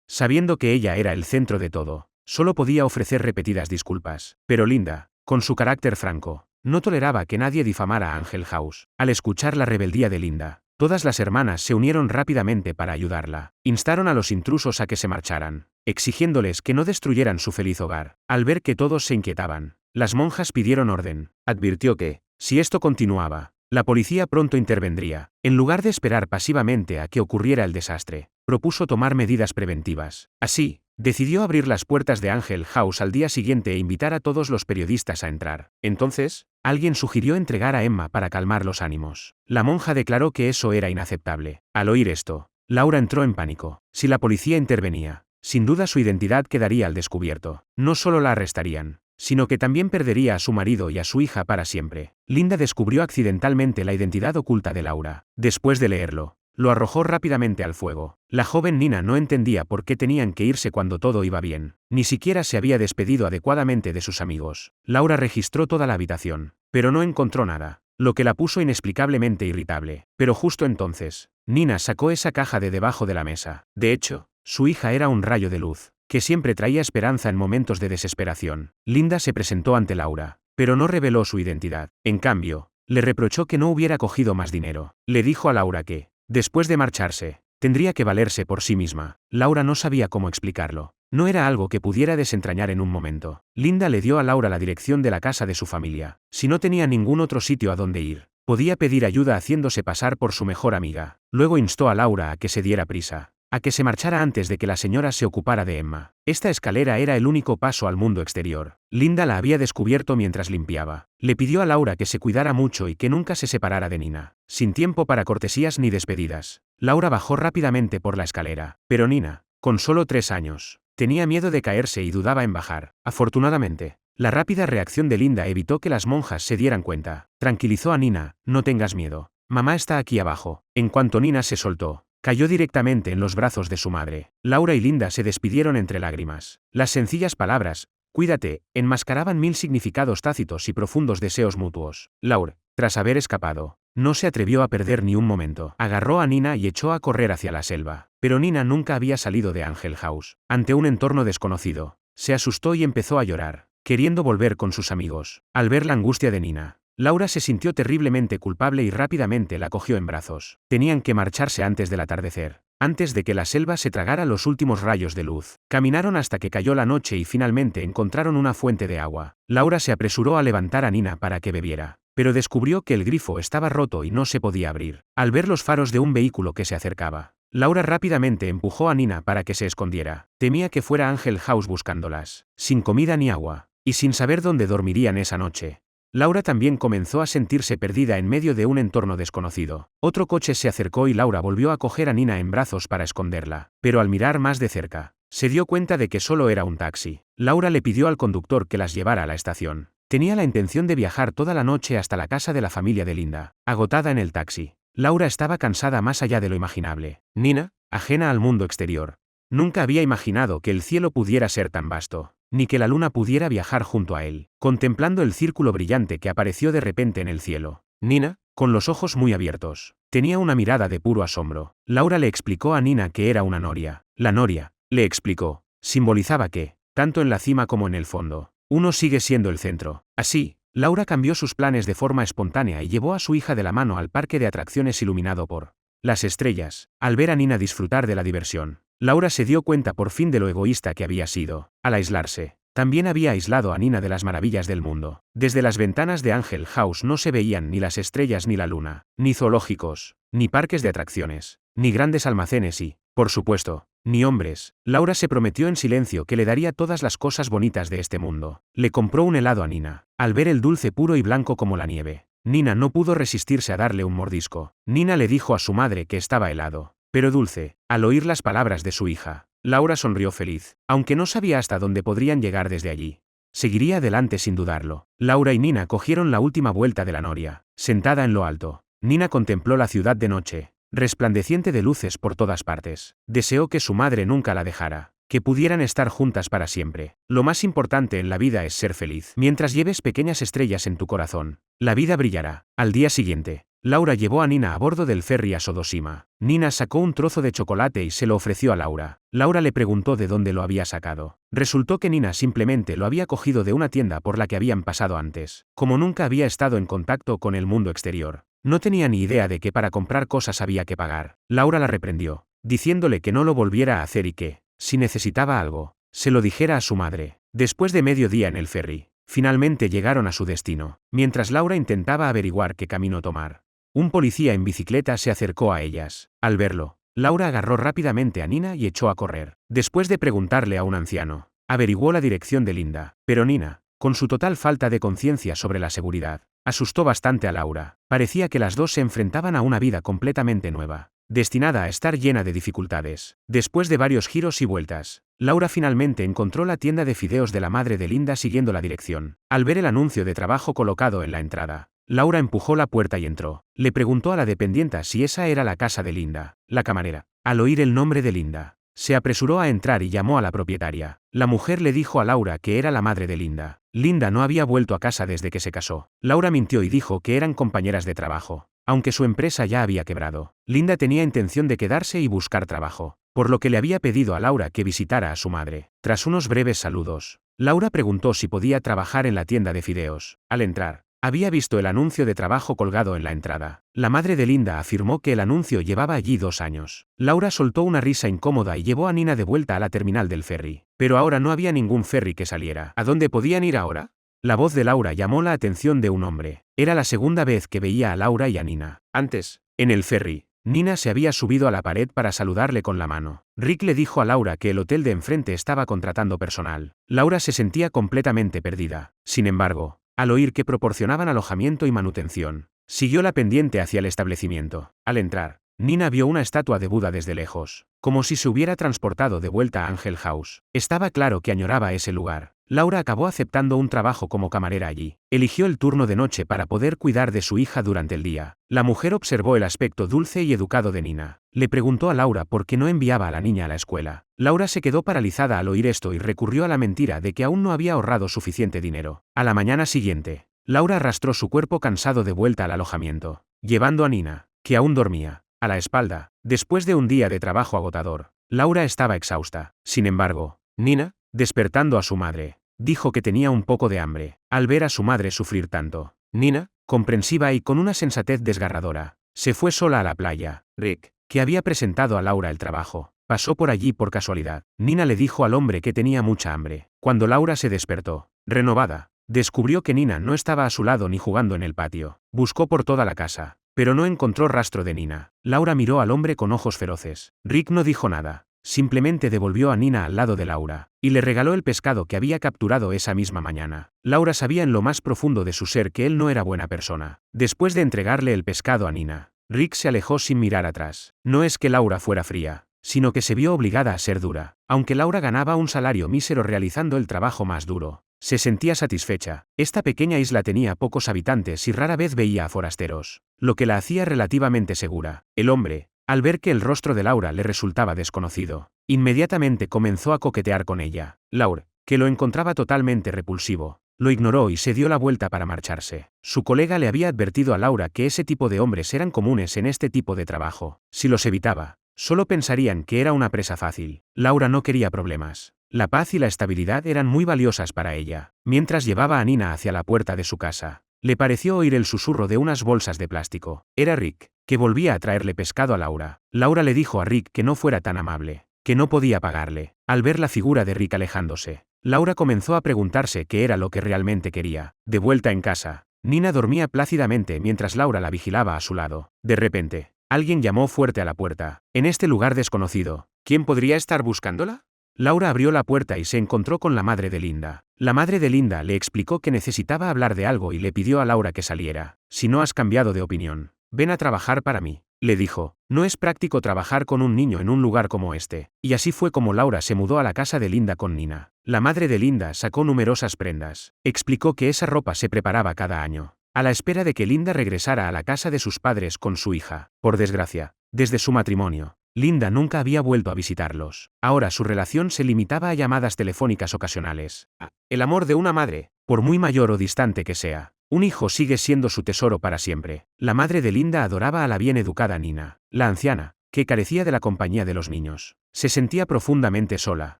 Speaker 1: Sabiendo que ella era el centro de todo, solo podía ofrecer repetidas disculpas. Pero Linda, con su carácter franco, no toleraba que nadie difamara a Angel House. Al escuchar la rebeldía de Linda, todas las hermanas se unieron rápidamente para ayudarla. Instaron a los intrusos a que se marcharan, exigiéndoles que no destruyeran su feliz hogar. Al ver que todos se inquietaban, las monjas pidieron orden. Advirtió que, si esto continuaba, la policía pronto intervendría. En lugar de esperar pasivamente a que ocurriera el desastre, propuso tomar medidas preventivas. Así, decidió abrir las puertas de Angel House al día siguiente e invitar a todos los periodistas a entrar. Entonces, alguien sugirió entregar a Emma para calmar los ánimos. La monja declaró que eso era inaceptable. Al oír esto, Laura entró en pánico. Si la policía intervenía, sin duda su identidad quedaría al descubierto. No solo la arrestarían, sino que también perdería a su marido y a su hija para siempre. Linda descubrió accidentalmente la identidad oculta de Laura. Después de leerlo, lo arrojó rápidamente al fuego. La joven Nina no entendía por qué tenían que irse cuando todo iba bien. Ni siquiera se había despedido adecuadamente de sus amigos. Laura registró toda la habitación, pero no encontró nada, lo que la puso inexplicablemente irritable. Pero justo entonces, Nina sacó esa caja de debajo de la mesa. De hecho, su hija era un rayo de luz, que siempre traía esperanza en momentos de desesperación. Linda se presentó ante Laura, pero no reveló su identidad. En cambio, le reprochó que no hubiera cogido más dinero. Le dijo a Laura que, después de marcharse, tendría que valerse por sí misma. Laura no sabía cómo explicarlo. No era algo que pudiera desentrañar en un momento. Linda le dio a Laura la dirección de la casa de su familia. Si no tenía ningún otro sitio a donde ir, podía pedir ayuda haciéndose pasar por su mejor amiga. Luego instó a Laura a que se diera prisa, a que se marchara antes de que la señora se ocupara de Emma. Esta escalera era el único paso al mundo exterior. Linda la había descubierto mientras limpiaba. Le pidió a Laura que se cuidara mucho y que nunca se separara de Nina. Sin tiempo para cortesías ni despedidas, Laura bajó rápidamente por la escalera. Pero Nina, con solo 3 años, tenía miedo de caerse y dudaba en bajar. Afortunadamente, la rápida reacción de Linda evitó que las monjas se dieran cuenta. Tranquilizó a Nina: no tengas miedo. Mamá está aquí abajo. En cuanto Nina se soltó, cayó directamente en los brazos de su madre. Laura y Linda se despidieron entre lágrimas. Las sencillas palabras, cuídate, enmascaraban 1000 significados tácitos y profundos deseos mutuos. Laura, tras haber escapado, no se atrevió a perder ni un momento. Agarró a Nina y echó a correr hacia la selva. Pero Nina nunca había salido de Angel House. Ante un entorno desconocido, se asustó y empezó a llorar, queriendo volver con sus amigos. Al ver la angustia de Nina, Laura se sintió terriblemente culpable y rápidamente la cogió en brazos. Tenían que marcharse antes del atardecer, antes de que la selva se tragara los últimos rayos de luz. Caminaron hasta que cayó la noche y finalmente encontraron una fuente de agua. Laura se apresuró a levantar a Nina para que bebiera, pero descubrió que el grifo estaba roto y no se podía abrir. Al ver los faros de un vehículo que se acercaba, Laura rápidamente empujó a Nina para que se escondiera. Temía que fuera Angel House buscándolas. Sin comida ni agua, y sin saber dónde dormirían esa noche, Laura también comenzó a sentirse perdida en medio de un entorno desconocido. Otro coche se acercó y Laura volvió a coger a Nina en brazos para esconderla. Pero al mirar más de cerca, se dio cuenta de que solo era un taxi. Laura le pidió al conductor que las llevara a la estación. Tenía la intención de viajar toda la noche hasta la casa de la familia de Linda. Agotada en el taxi, Laura estaba cansada más allá de lo imaginable. Nina, ajena al mundo exterior, nunca había imaginado que el cielo pudiera ser tan vasto, ni que la luna pudiera viajar junto a él. Contemplando el círculo brillante que apareció de repente en el cielo, Nina, con los ojos muy abiertos, tenía una mirada de puro asombro. Laura le explicó a Nina que era una noria. La noria, le explicó, simbolizaba que, tanto en la cima como en el fondo, uno sigue siendo el centro. Así, Laura cambió sus planes de forma espontánea y llevó a su hija de la mano al parque de atracciones iluminado por las estrellas. Al ver a Nina disfrutar de la diversión, Laura se dio cuenta por fin de lo egoísta que había sido. Al aislarse, también había aislado a Nina de las maravillas del mundo. Desde las ventanas de Angel House no se veían ni las estrellas ni la luna, ni zoológicos, ni parques de atracciones, ni grandes almacenes y, por supuesto, ni hombres. Laura se prometió en silencio que le daría todas las cosas bonitas de este mundo. Le compró un helado a Nina. Al ver el dulce puro y blanco como la nieve, Nina no pudo resistirse a darle un mordisco. Nina le dijo a su madre que estaba helado, pero dulce. Al oír las palabras de su hija, Laura sonrió feliz, aunque no sabía hasta dónde podrían llegar desde allí. seguiría adelante sin dudarlo. Laura y Nina cogieron la última vuelta de la noria. Sentada en lo alto, Nina contempló la ciudad de noche, resplandeciente de luces por todas partes. Deseó que su madre nunca la dejara, que pudieran estar juntas para siempre. Lo más importante en la vida es ser feliz. Mientras lleves pequeñas estrellas en tu corazón, la vida brillará. Al día siguiente, Laura llevó a Nina a bordo del ferry a Sodosima. Nina sacó un trozo de chocolate y se lo ofreció a Laura. Laura le preguntó de dónde lo había sacado. Resultó que Nina simplemente lo había cogido de una tienda por la que habían pasado antes. Como nunca había estado en contacto con el mundo exterior, no tenía ni idea de que para comprar cosas había que pagar. Laura la reprendió, diciéndole que no lo volviera a hacer y que, si necesitaba algo, se lo dijera a su madre. Después de medio día en el ferry, finalmente llegaron a su destino. Mientras Laura intentaba averiguar qué camino tomar, un policía en bicicleta se acercó a ellas. Al verlo, Laura agarró rápidamente a Nina y echó a correr. Después de preguntarle a un anciano, averiguó la dirección de Linda. Pero Nina, con su total falta de conciencia sobre la seguridad, asustó bastante a Laura. Parecía que las dos se enfrentaban a una vida completamente nueva, destinada a estar llena de dificultades. Después de varios giros y vueltas, Laura finalmente encontró la tienda de fideos de la madre de Linda siguiendo la dirección. Al ver el anuncio de trabajo colocado en la entrada, Laura empujó la puerta y entró. Le preguntó a la dependienta si esa era la casa de Linda. La camarera, al oír el nombre de Linda, se apresuró a entrar y llamó a la propietaria. La mujer le dijo a Laura que era la madre de Linda. Linda no había vuelto a casa desde que se casó. Laura mintió y dijo que eran compañeras de trabajo, aunque su empresa ya había quebrado. Linda tenía intención de quedarse y buscar trabajo, por lo que le había pedido a Laura que visitara a su madre. Tras unos breves saludos, Laura preguntó si podía trabajar en la tienda de fideos. Al entrar, había visto el anuncio de trabajo colgado en la entrada. La madre de Linda afirmó que el anuncio llevaba allí 2 años. Laura soltó una risa incómoda y llevó a Nina de vuelta a la terminal del ferry. Pero ahora no había ningún ferry que saliera. ¿A dónde podían ir ahora? La voz de Laura llamó la atención de un hombre. Era la segunda vez que veía a Laura y a Nina. Antes, en el ferry, Nina se había subido a la pared para saludarle con la mano. Rick le dijo a Laura que el hotel de enfrente estaba contratando personal. Laura se sentía completamente perdida. Sin embargo, al oír que proporcionaban alojamiento y manutención, siguió la pendiente hacia el establecimiento. Al entrar, Nina vio una estatua de Buda desde lejos, como si se hubiera transportado de vuelta a Angel House. Estaba claro que añoraba ese lugar. Laura acabó aceptando un trabajo como camarera allí. Eligió el turno de noche para poder cuidar de su hija durante el día. La mujer observó el aspecto dulce y educado de Nina. Le preguntó a Laura por qué no enviaba a la niña a la escuela. Laura se quedó paralizada al oír esto y recurrió a la mentira de que aún no había ahorrado suficiente dinero. A la mañana siguiente, Laura arrastró su cuerpo cansado de vuelta al alojamiento, llevando a Nina, que aún dormía, a la espalda. Después de un día de trabajo agotador, Laura estaba exhausta. Sin embargo, Nina, despertando a su madre, dijo que tenía un poco de hambre. Al ver a su madre sufrir tanto, Nina, comprensiva y con una sensatez desgarradora, se fue sola a la playa. Rick, que había presentado a Laura el trabajo, pasó por allí por casualidad. Nina le dijo al hombre que tenía mucha hambre. Cuando Laura se despertó, renovada, descubrió que Nina no estaba a su lado ni jugando en el patio. Buscó por toda la casa, pero no encontró rastro de Nina. Laura miró al hombre con ojos feroces. Rick no dijo nada. Simplemente devolvió a Nina al lado de Laura, y le regaló el pescado que había capturado esa misma mañana. Laura sabía en lo más profundo de su ser que él no era buena persona. Después de entregarle el pescado a Nina, Rick se alejó sin mirar atrás. No es que Laura fuera fría, sino que se vio obligada a ser dura. Aunque Laura ganaba un salario mísero realizando el trabajo más duro, se sentía satisfecha. Esta pequeña isla tenía pocos habitantes y rara vez veía a forasteros, lo que la hacía relativamente segura. El hombre, al ver que el rostro de Laura le resultaba desconocido, inmediatamente comenzó a coquetear con ella. Laura, que lo encontraba totalmente repulsivo, lo ignoró y se dio la vuelta para marcharse. Su colega le había advertido a Laura que ese tipo de hombres eran comunes en este tipo de trabajo. Si los evitaba, solo pensarían que era una presa fácil. Laura no quería problemas. La paz y la estabilidad eran muy valiosas para ella. Mientras llevaba a Nina hacia la puerta de su casa, le pareció oír el susurro de unas bolsas de plástico. Era Rick, que volvía a traerle pescado a Laura. Laura le dijo a Rick que no fuera tan amable, que no podía pagarle. Al ver la figura de Rick alejándose, Laura comenzó a preguntarse qué era lo que realmente quería. De vuelta en casa, Nina dormía plácidamente mientras Laura la vigilaba a su lado. De repente, alguien llamó fuerte a la puerta. En este lugar desconocido, ¿quién podría estar buscándola? Laura abrió la puerta y se encontró con la madre de Linda. La madre de Linda le explicó que necesitaba hablar de algo y le pidió a Laura que saliera. Si no has cambiado de opinión, ven a trabajar para mí. le dijo. No es práctico trabajar con un niño en un lugar como este. Y así fue como Laura se mudó a la casa de Linda con Nina. La madre de Linda sacó numerosas prendas. Explicó que esa ropa se preparaba cada año, a la espera de que Linda regresara a la casa de sus padres con su hija. Por desgracia, desde su matrimonio, Linda nunca había vuelto a visitarlos. Ahora su relación se limitaba a llamadas telefónicas ocasionales. El amor de una madre, por muy mayor o distante que sea, un hijo sigue siendo su tesoro para siempre. La madre de Linda adoraba a la bien educada Nina, la anciana, que carecía de la compañía de los niños. Se sentía profundamente sola.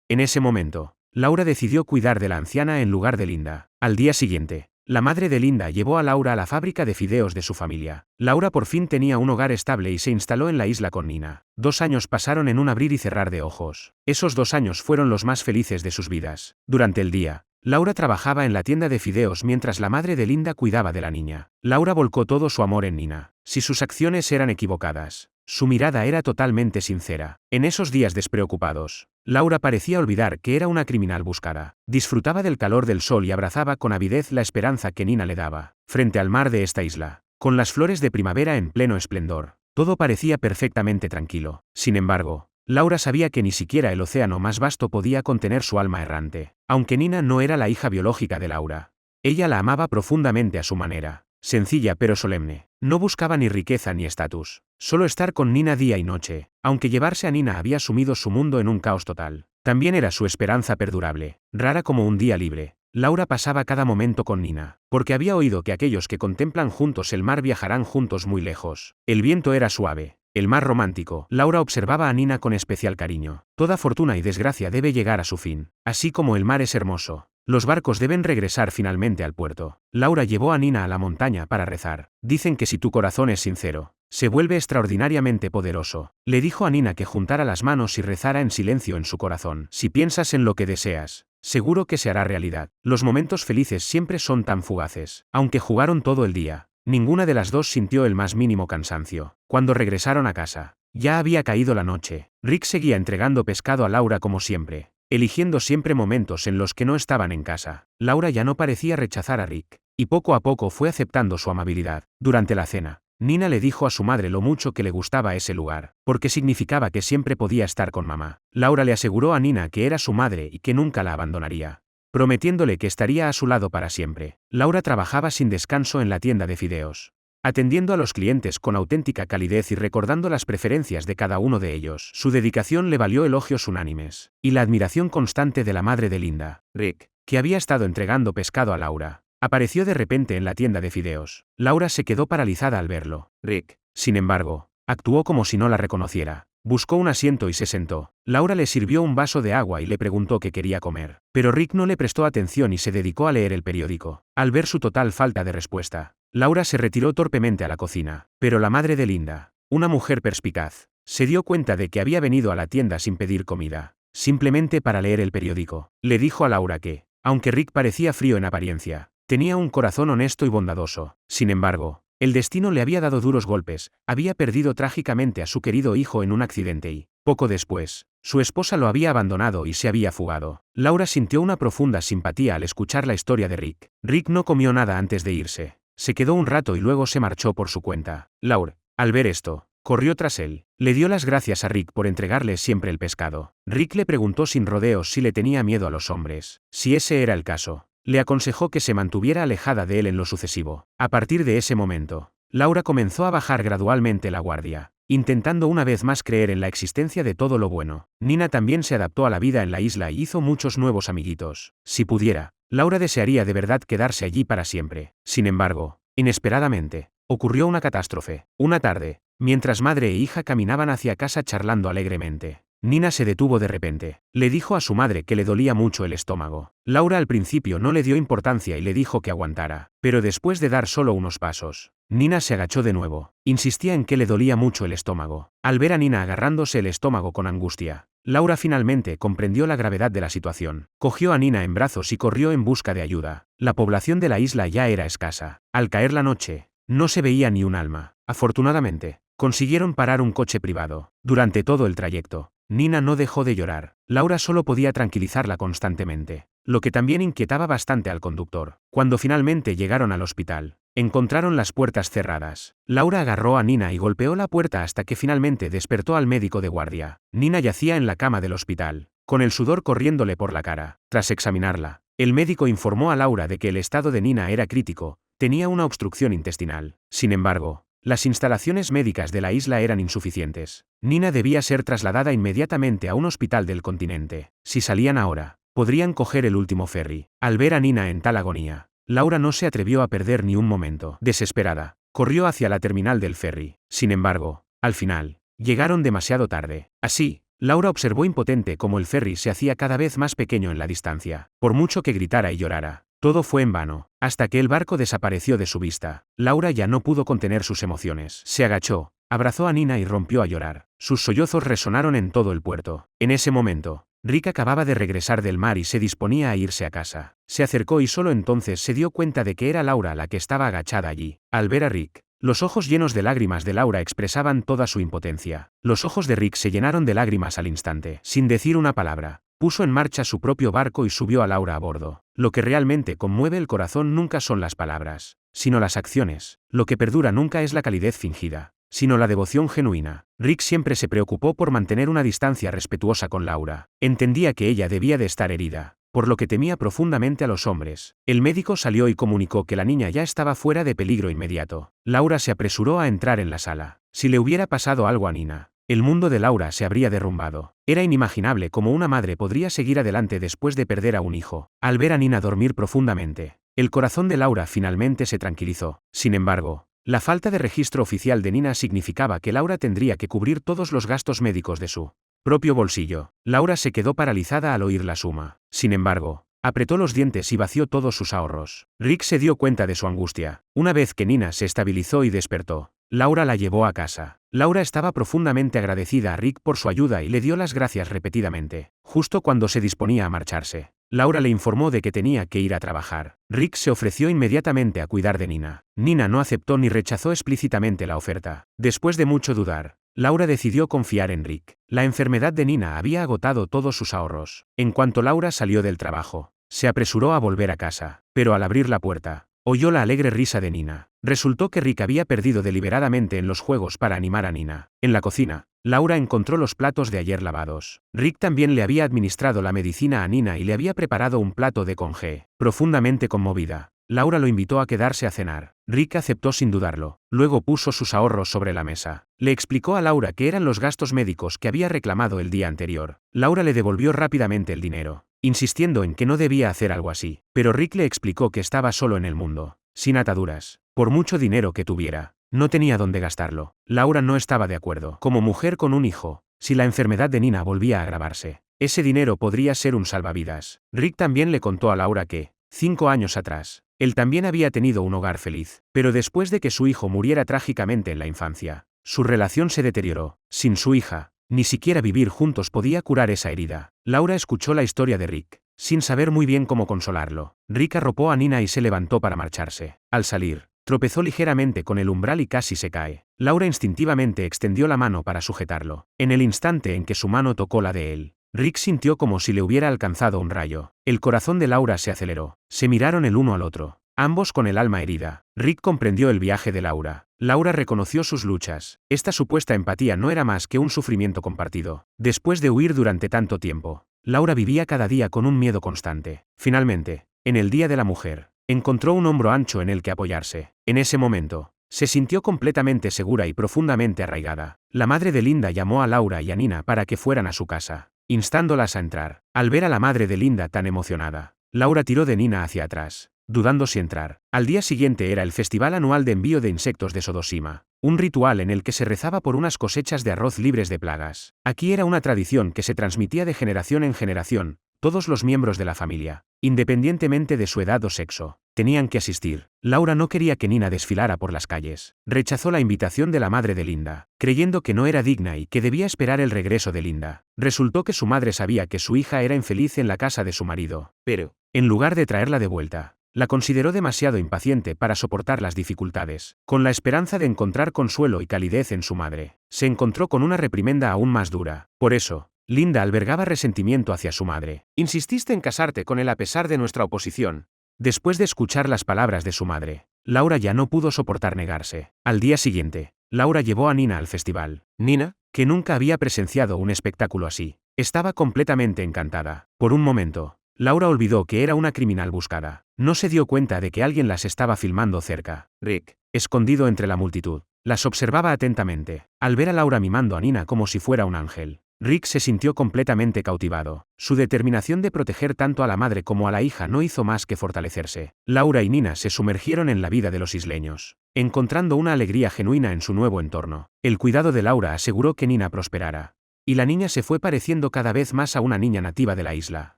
Speaker 1: En ese momento, Laura decidió cuidar de la anciana en lugar de Linda. Al día siguiente, la madre de Linda llevó a Laura a la fábrica de fideos de su familia. Laura por fin tenía un hogar estable y se instaló en la isla con Nina. 2 años pasaron en un abrir y cerrar de ojos. Esos 2 años fueron los más felices de sus vidas. Durante el día, Laura trabajaba en la tienda de fideos mientras la madre de Linda cuidaba de la niña. Laura volcó todo su amor en Nina. Si sus acciones eran equivocadas, su mirada era totalmente sincera. En esos días despreocupados, Laura parecía olvidar que era una criminal buscada. Disfrutaba del calor del sol y abrazaba con avidez la esperanza que Nina le daba. Frente al mar de esta isla, con las flores de primavera en pleno esplendor, todo parecía perfectamente tranquilo. Sin embargo, Laura sabía que ni siquiera el océano más vasto podía contener su alma errante. Aunque Nina no era la hija biológica de Laura, ella la amaba profundamente a su manera, sencilla pero solemne. No buscaba ni riqueza ni estatus, solo estar con Nina día y noche. Aunque llevarse a Nina había sumido su mundo en un caos total, también era su esperanza perdurable. Rara como un día libre, Laura pasaba cada momento con Nina, porque había oído que aquellos que contemplan juntos el mar viajarán juntos muy lejos. El viento era suave, el mar romántico. Laura observaba a Nina con especial cariño. Toda fortuna y desgracia debe llegar a su fin. Así como el mar es hermoso, los barcos deben regresar finalmente al puerto. Laura llevó a Nina a la montaña para rezar. Dicen que si tu corazón es sincero, se vuelve extraordinariamente poderoso. Le dijo a Nina que juntara las manos y rezara en silencio en su corazón. Si piensas en lo que deseas, seguro que se hará realidad. Los momentos felices siempre son tan fugaces. Aunque jugaron todo el día, ninguna de las dos sintió el más mínimo cansancio. Cuando regresaron a casa, ya había caído la noche. Rick seguía entregando pescado a Laura como siempre, eligiendo siempre momentos en los que no estaban en casa. Laura ya no parecía rechazar a Rick, y poco a poco fue aceptando su amabilidad. Durante la cena, Nina le dijo a su madre lo mucho que le gustaba ese lugar, porque significaba que siempre podía estar con mamá. Laura le aseguró a Nina que era su madre y que nunca la abandonaría, prometiéndole que estaría a su lado para siempre. Laura trabajaba sin descanso en la tienda de fideos, atendiendo a los clientes con auténtica calidez y recordando las preferencias de cada uno de ellos. Su dedicación le valió elogios unánimes, y la admiración constante de la madre de Linda. Rick, que había estado entregando pescado a Laura, apareció de repente en la tienda de fideos. Laura se quedó paralizada al verlo. Rick, sin embargo, actuó como si no la reconociera. Buscó un asiento y se sentó. Laura le sirvió un vaso de agua y le preguntó qué quería comer. Pero Rick no le prestó atención y se dedicó a leer el periódico. Al ver su total falta de respuesta, Laura se retiró torpemente a la cocina. Pero la madre de Linda, una mujer perspicaz, se dio cuenta de que había venido a la tienda sin pedir comida, simplemente para leer el periódico. Le dijo a Laura que, aunque Rick parecía frío en apariencia, tenía un corazón honesto y bondadoso. Sin embargo, el destino le había dado duros golpes. Había perdido trágicamente a su querido hijo en un accidente y, poco después, su esposa lo había abandonado y se había fugado. Laura sintió una profunda simpatía al escuchar la historia de Rick. Rick no comió nada antes de irse. Se quedó un rato y luego se marchó por su cuenta. Laura, al ver esto, corrió tras él. Le dio las gracias a Rick por entregarle siempre el pescado. Rick le preguntó sin rodeos si le tenía miedo a los hombres. Si ese era el caso, le aconsejó que se mantuviera alejada de él en lo sucesivo. A partir de ese momento, Laura comenzó a bajar gradualmente la guardia, intentando una vez más creer en la existencia de todo lo bueno. Nina también se adaptó a la vida en la isla y hizo muchos nuevos amiguitos. Si pudiera, Laura desearía de verdad quedarse allí para siempre. Sin embargo, inesperadamente, ocurrió una catástrofe. Una tarde, mientras madre e hija caminaban hacia casa charlando alegremente, Nina se detuvo de repente. Le dijo a su madre que le dolía mucho el estómago. Laura al principio no le dio importancia y le dijo que aguantara, pero después de dar solo unos pasos, Nina se agachó de nuevo. Insistía en que le dolía mucho el estómago. Al ver a Nina agarrándose el estómago con angustia, Laura finalmente comprendió la gravedad de la situación. Cogió a Nina en brazos y corrió en busca de ayuda. La población de la isla ya era escasa. Al caer la noche, no se veía ni un alma. Afortunadamente, consiguieron parar un coche privado. Durante todo el trayecto, Nina no dejó de llorar. Laura solo podía tranquilizarla constantemente, lo que también inquietaba bastante al conductor. Cuando finalmente llegaron al hospital, Encontraron las puertas cerradas. Laura agarró a Nina y golpeó la puerta hasta que finalmente despertó al médico de guardia. Nina yacía en la cama del hospital, con el sudor corriéndole por la cara. Tras examinarla, el médico informó a Laura de que el estado de Nina era crítico, tenía una obstrucción intestinal. Sin embargo, las instalaciones médicas de la isla eran insuficientes. Nina debía ser trasladada inmediatamente a un hospital del continente. Si salían ahora, podrían coger el último ferry. Al ver a Nina en tal agonía, Laura no se atrevió a perder ni un momento. Desesperada, corrió hacia la terminal del ferry. Sin embargo, al final, llegaron demasiado tarde. Así, Laura observó impotente cómo el ferry se hacía cada vez más pequeño en la distancia. Por mucho que gritara y llorara, todo fue en vano, hasta que el barco desapareció de su vista. Laura ya no pudo contener sus emociones. Se agachó, abrazó a Nina y rompió a llorar. Sus sollozos resonaron en todo el puerto. En ese momento, Rick acababa de regresar del mar y se disponía a irse a casa. Se acercó y solo entonces se dio cuenta de que era Laura la que estaba agachada allí. Al ver a Rick, los ojos llenos de lágrimas de Laura expresaban toda su impotencia. Los ojos de Rick se llenaron de lágrimas al instante. Sin decir una palabra, puso en marcha su propio barco y subió a Laura a bordo. Lo que realmente conmueve el corazón nunca son las palabras, sino las acciones. Lo que perdura nunca es la calidez fingida, sino la devoción genuina. Rick siempre se preocupó por mantener una distancia respetuosa con Laura. Entendía que ella debía de estar herida, por lo que temía profundamente a los hombres. El médico salió y comunicó que la niña ya estaba fuera de peligro inmediato. Laura se apresuró a entrar en la sala. Si le hubiera pasado algo a Nina, el mundo de Laura se habría derrumbado. Era inimaginable cómo una madre podría seguir adelante después de perder a un hijo. Al ver a Nina dormir profundamente, el corazón de Laura finalmente se tranquilizó. Sin embargo, la falta de registro oficial de Nina significaba que Laura tendría que cubrir todos los gastos médicos de su propio bolsillo. Laura se quedó paralizada al oír la suma. Sin embargo, apretó los dientes y vació todos sus ahorros. Rick se dio cuenta de su angustia. Una vez que Nina se estabilizó y despertó, Laura la llevó a casa. Laura estaba profundamente agradecida a Rick por su ayuda y le dio las gracias repetidamente. Justo cuando se disponía a marcharse, Laura le informó de que tenía que ir a trabajar. Rick se ofreció inmediatamente a cuidar de Nina. Nina no aceptó ni rechazó explícitamente la oferta. Después de mucho dudar, Laura decidió confiar en Rick. La enfermedad de Nina había agotado todos sus ahorros. En cuanto Laura salió del trabajo, se apresuró a volver a casa, pero al abrir la puerta, oyó la alegre risa de Nina. Resultó que Rick había perdido deliberadamente en los juegos para animar a Nina. En la cocina, Laura encontró los platos de ayer lavados. Rick también le había administrado la medicina a Nina y le había preparado un plato de congé. Profundamente conmovida, Laura lo invitó a quedarse a cenar. Rick aceptó sin dudarlo. Luego puso sus ahorros sobre la mesa. Le explicó a Laura que eran los gastos médicos que había reclamado el día anterior. Laura le devolvió rápidamente el dinero, insistiendo en que no debía hacer algo así. Pero Rick le explicó que estaba solo en el mundo, sin ataduras. Por mucho dinero que tuviera, no tenía dónde gastarlo. Laura no estaba de acuerdo. Como mujer con un hijo, si la enfermedad de Nina volvía a agravarse, ese dinero podría ser un salvavidas. Rick también le contó a Laura que, 5 años atrás, él también había tenido un hogar feliz, pero después de que su hijo muriera trágicamente en la infancia, su relación se deterioró. Sin su hija, ni siquiera vivir juntos podía curar esa herida. Laura escuchó la historia de Rick, sin saber muy bien cómo consolarlo. Rick arropó a Nina y se levantó para marcharse. Al salir, tropezó ligeramente con el umbral y casi se cae. Laura instintivamente extendió la mano para sujetarlo. En el instante en que su mano tocó la de él, Rick sintió como si le hubiera alcanzado un rayo. El corazón de Laura se aceleró. Se miraron el uno al otro, ambos con el alma herida. Rick comprendió el viaje de Laura. Laura reconoció sus luchas. Esta supuesta empatía no era más que un sufrimiento compartido. Después de huir durante tanto tiempo, Laura vivía cada día con un miedo constante. Finalmente, en el Día de la Mujer, encontró un hombro ancho en el que apoyarse. En ese momento, se sintió completamente segura y profundamente arraigada. La madre de Linda llamó a Laura y a Nina para que fueran a su casa, instándolas a entrar. Al ver a la madre de Linda tan emocionada, Laura tiró de Nina hacia atrás, dudando si entrar. Al día siguiente era el festival anual de envío de insectos de Sodosima, un ritual en el que se rezaba por unas cosechas de arroz libres de plagas. Aquí era una tradición que se transmitía de generación en generación. Todos los miembros de la familia, independientemente de su edad o sexo, tenían que asistir. Laura no quería que Nina desfilara por las calles. Rechazó la invitación de la madre de Linda, creyendo que no era digna y que debía esperar el regreso de Linda. Resultó que su madre sabía que su hija era infeliz en la casa de su marido, pero, en lugar de traerla de vuelta, la consideró demasiado impaciente para soportar las dificultades. Con la esperanza de encontrar consuelo y calidez en su madre, se encontró con una reprimenda aún más dura. Por eso, Linda albergaba resentimiento hacia su madre. Insististe en casarte con él a pesar de nuestra oposición. Después de escuchar las palabras de su madre, Laura ya no pudo soportar negarse. Al día siguiente, Laura llevó a Nina al festival. Nina, que nunca había presenciado un espectáculo así, estaba completamente encantada. Por un momento, Laura olvidó que era una criminal buscada. No se dio cuenta de que alguien las estaba filmando cerca. Rick, escondido entre la multitud, las observaba atentamente. Al ver a Laura mimando a Nina como si fuera un ángel, Rick se sintió completamente cautivado. Su determinación de proteger tanto a la madre como a la hija no hizo más que fortalecerse. Laura y Nina se sumergieron en la vida de los isleños, encontrando una alegría genuina en su nuevo entorno. El cuidado de Laura aseguró que Nina prosperara, y la niña se fue pareciendo cada vez más a una niña nativa de la isla.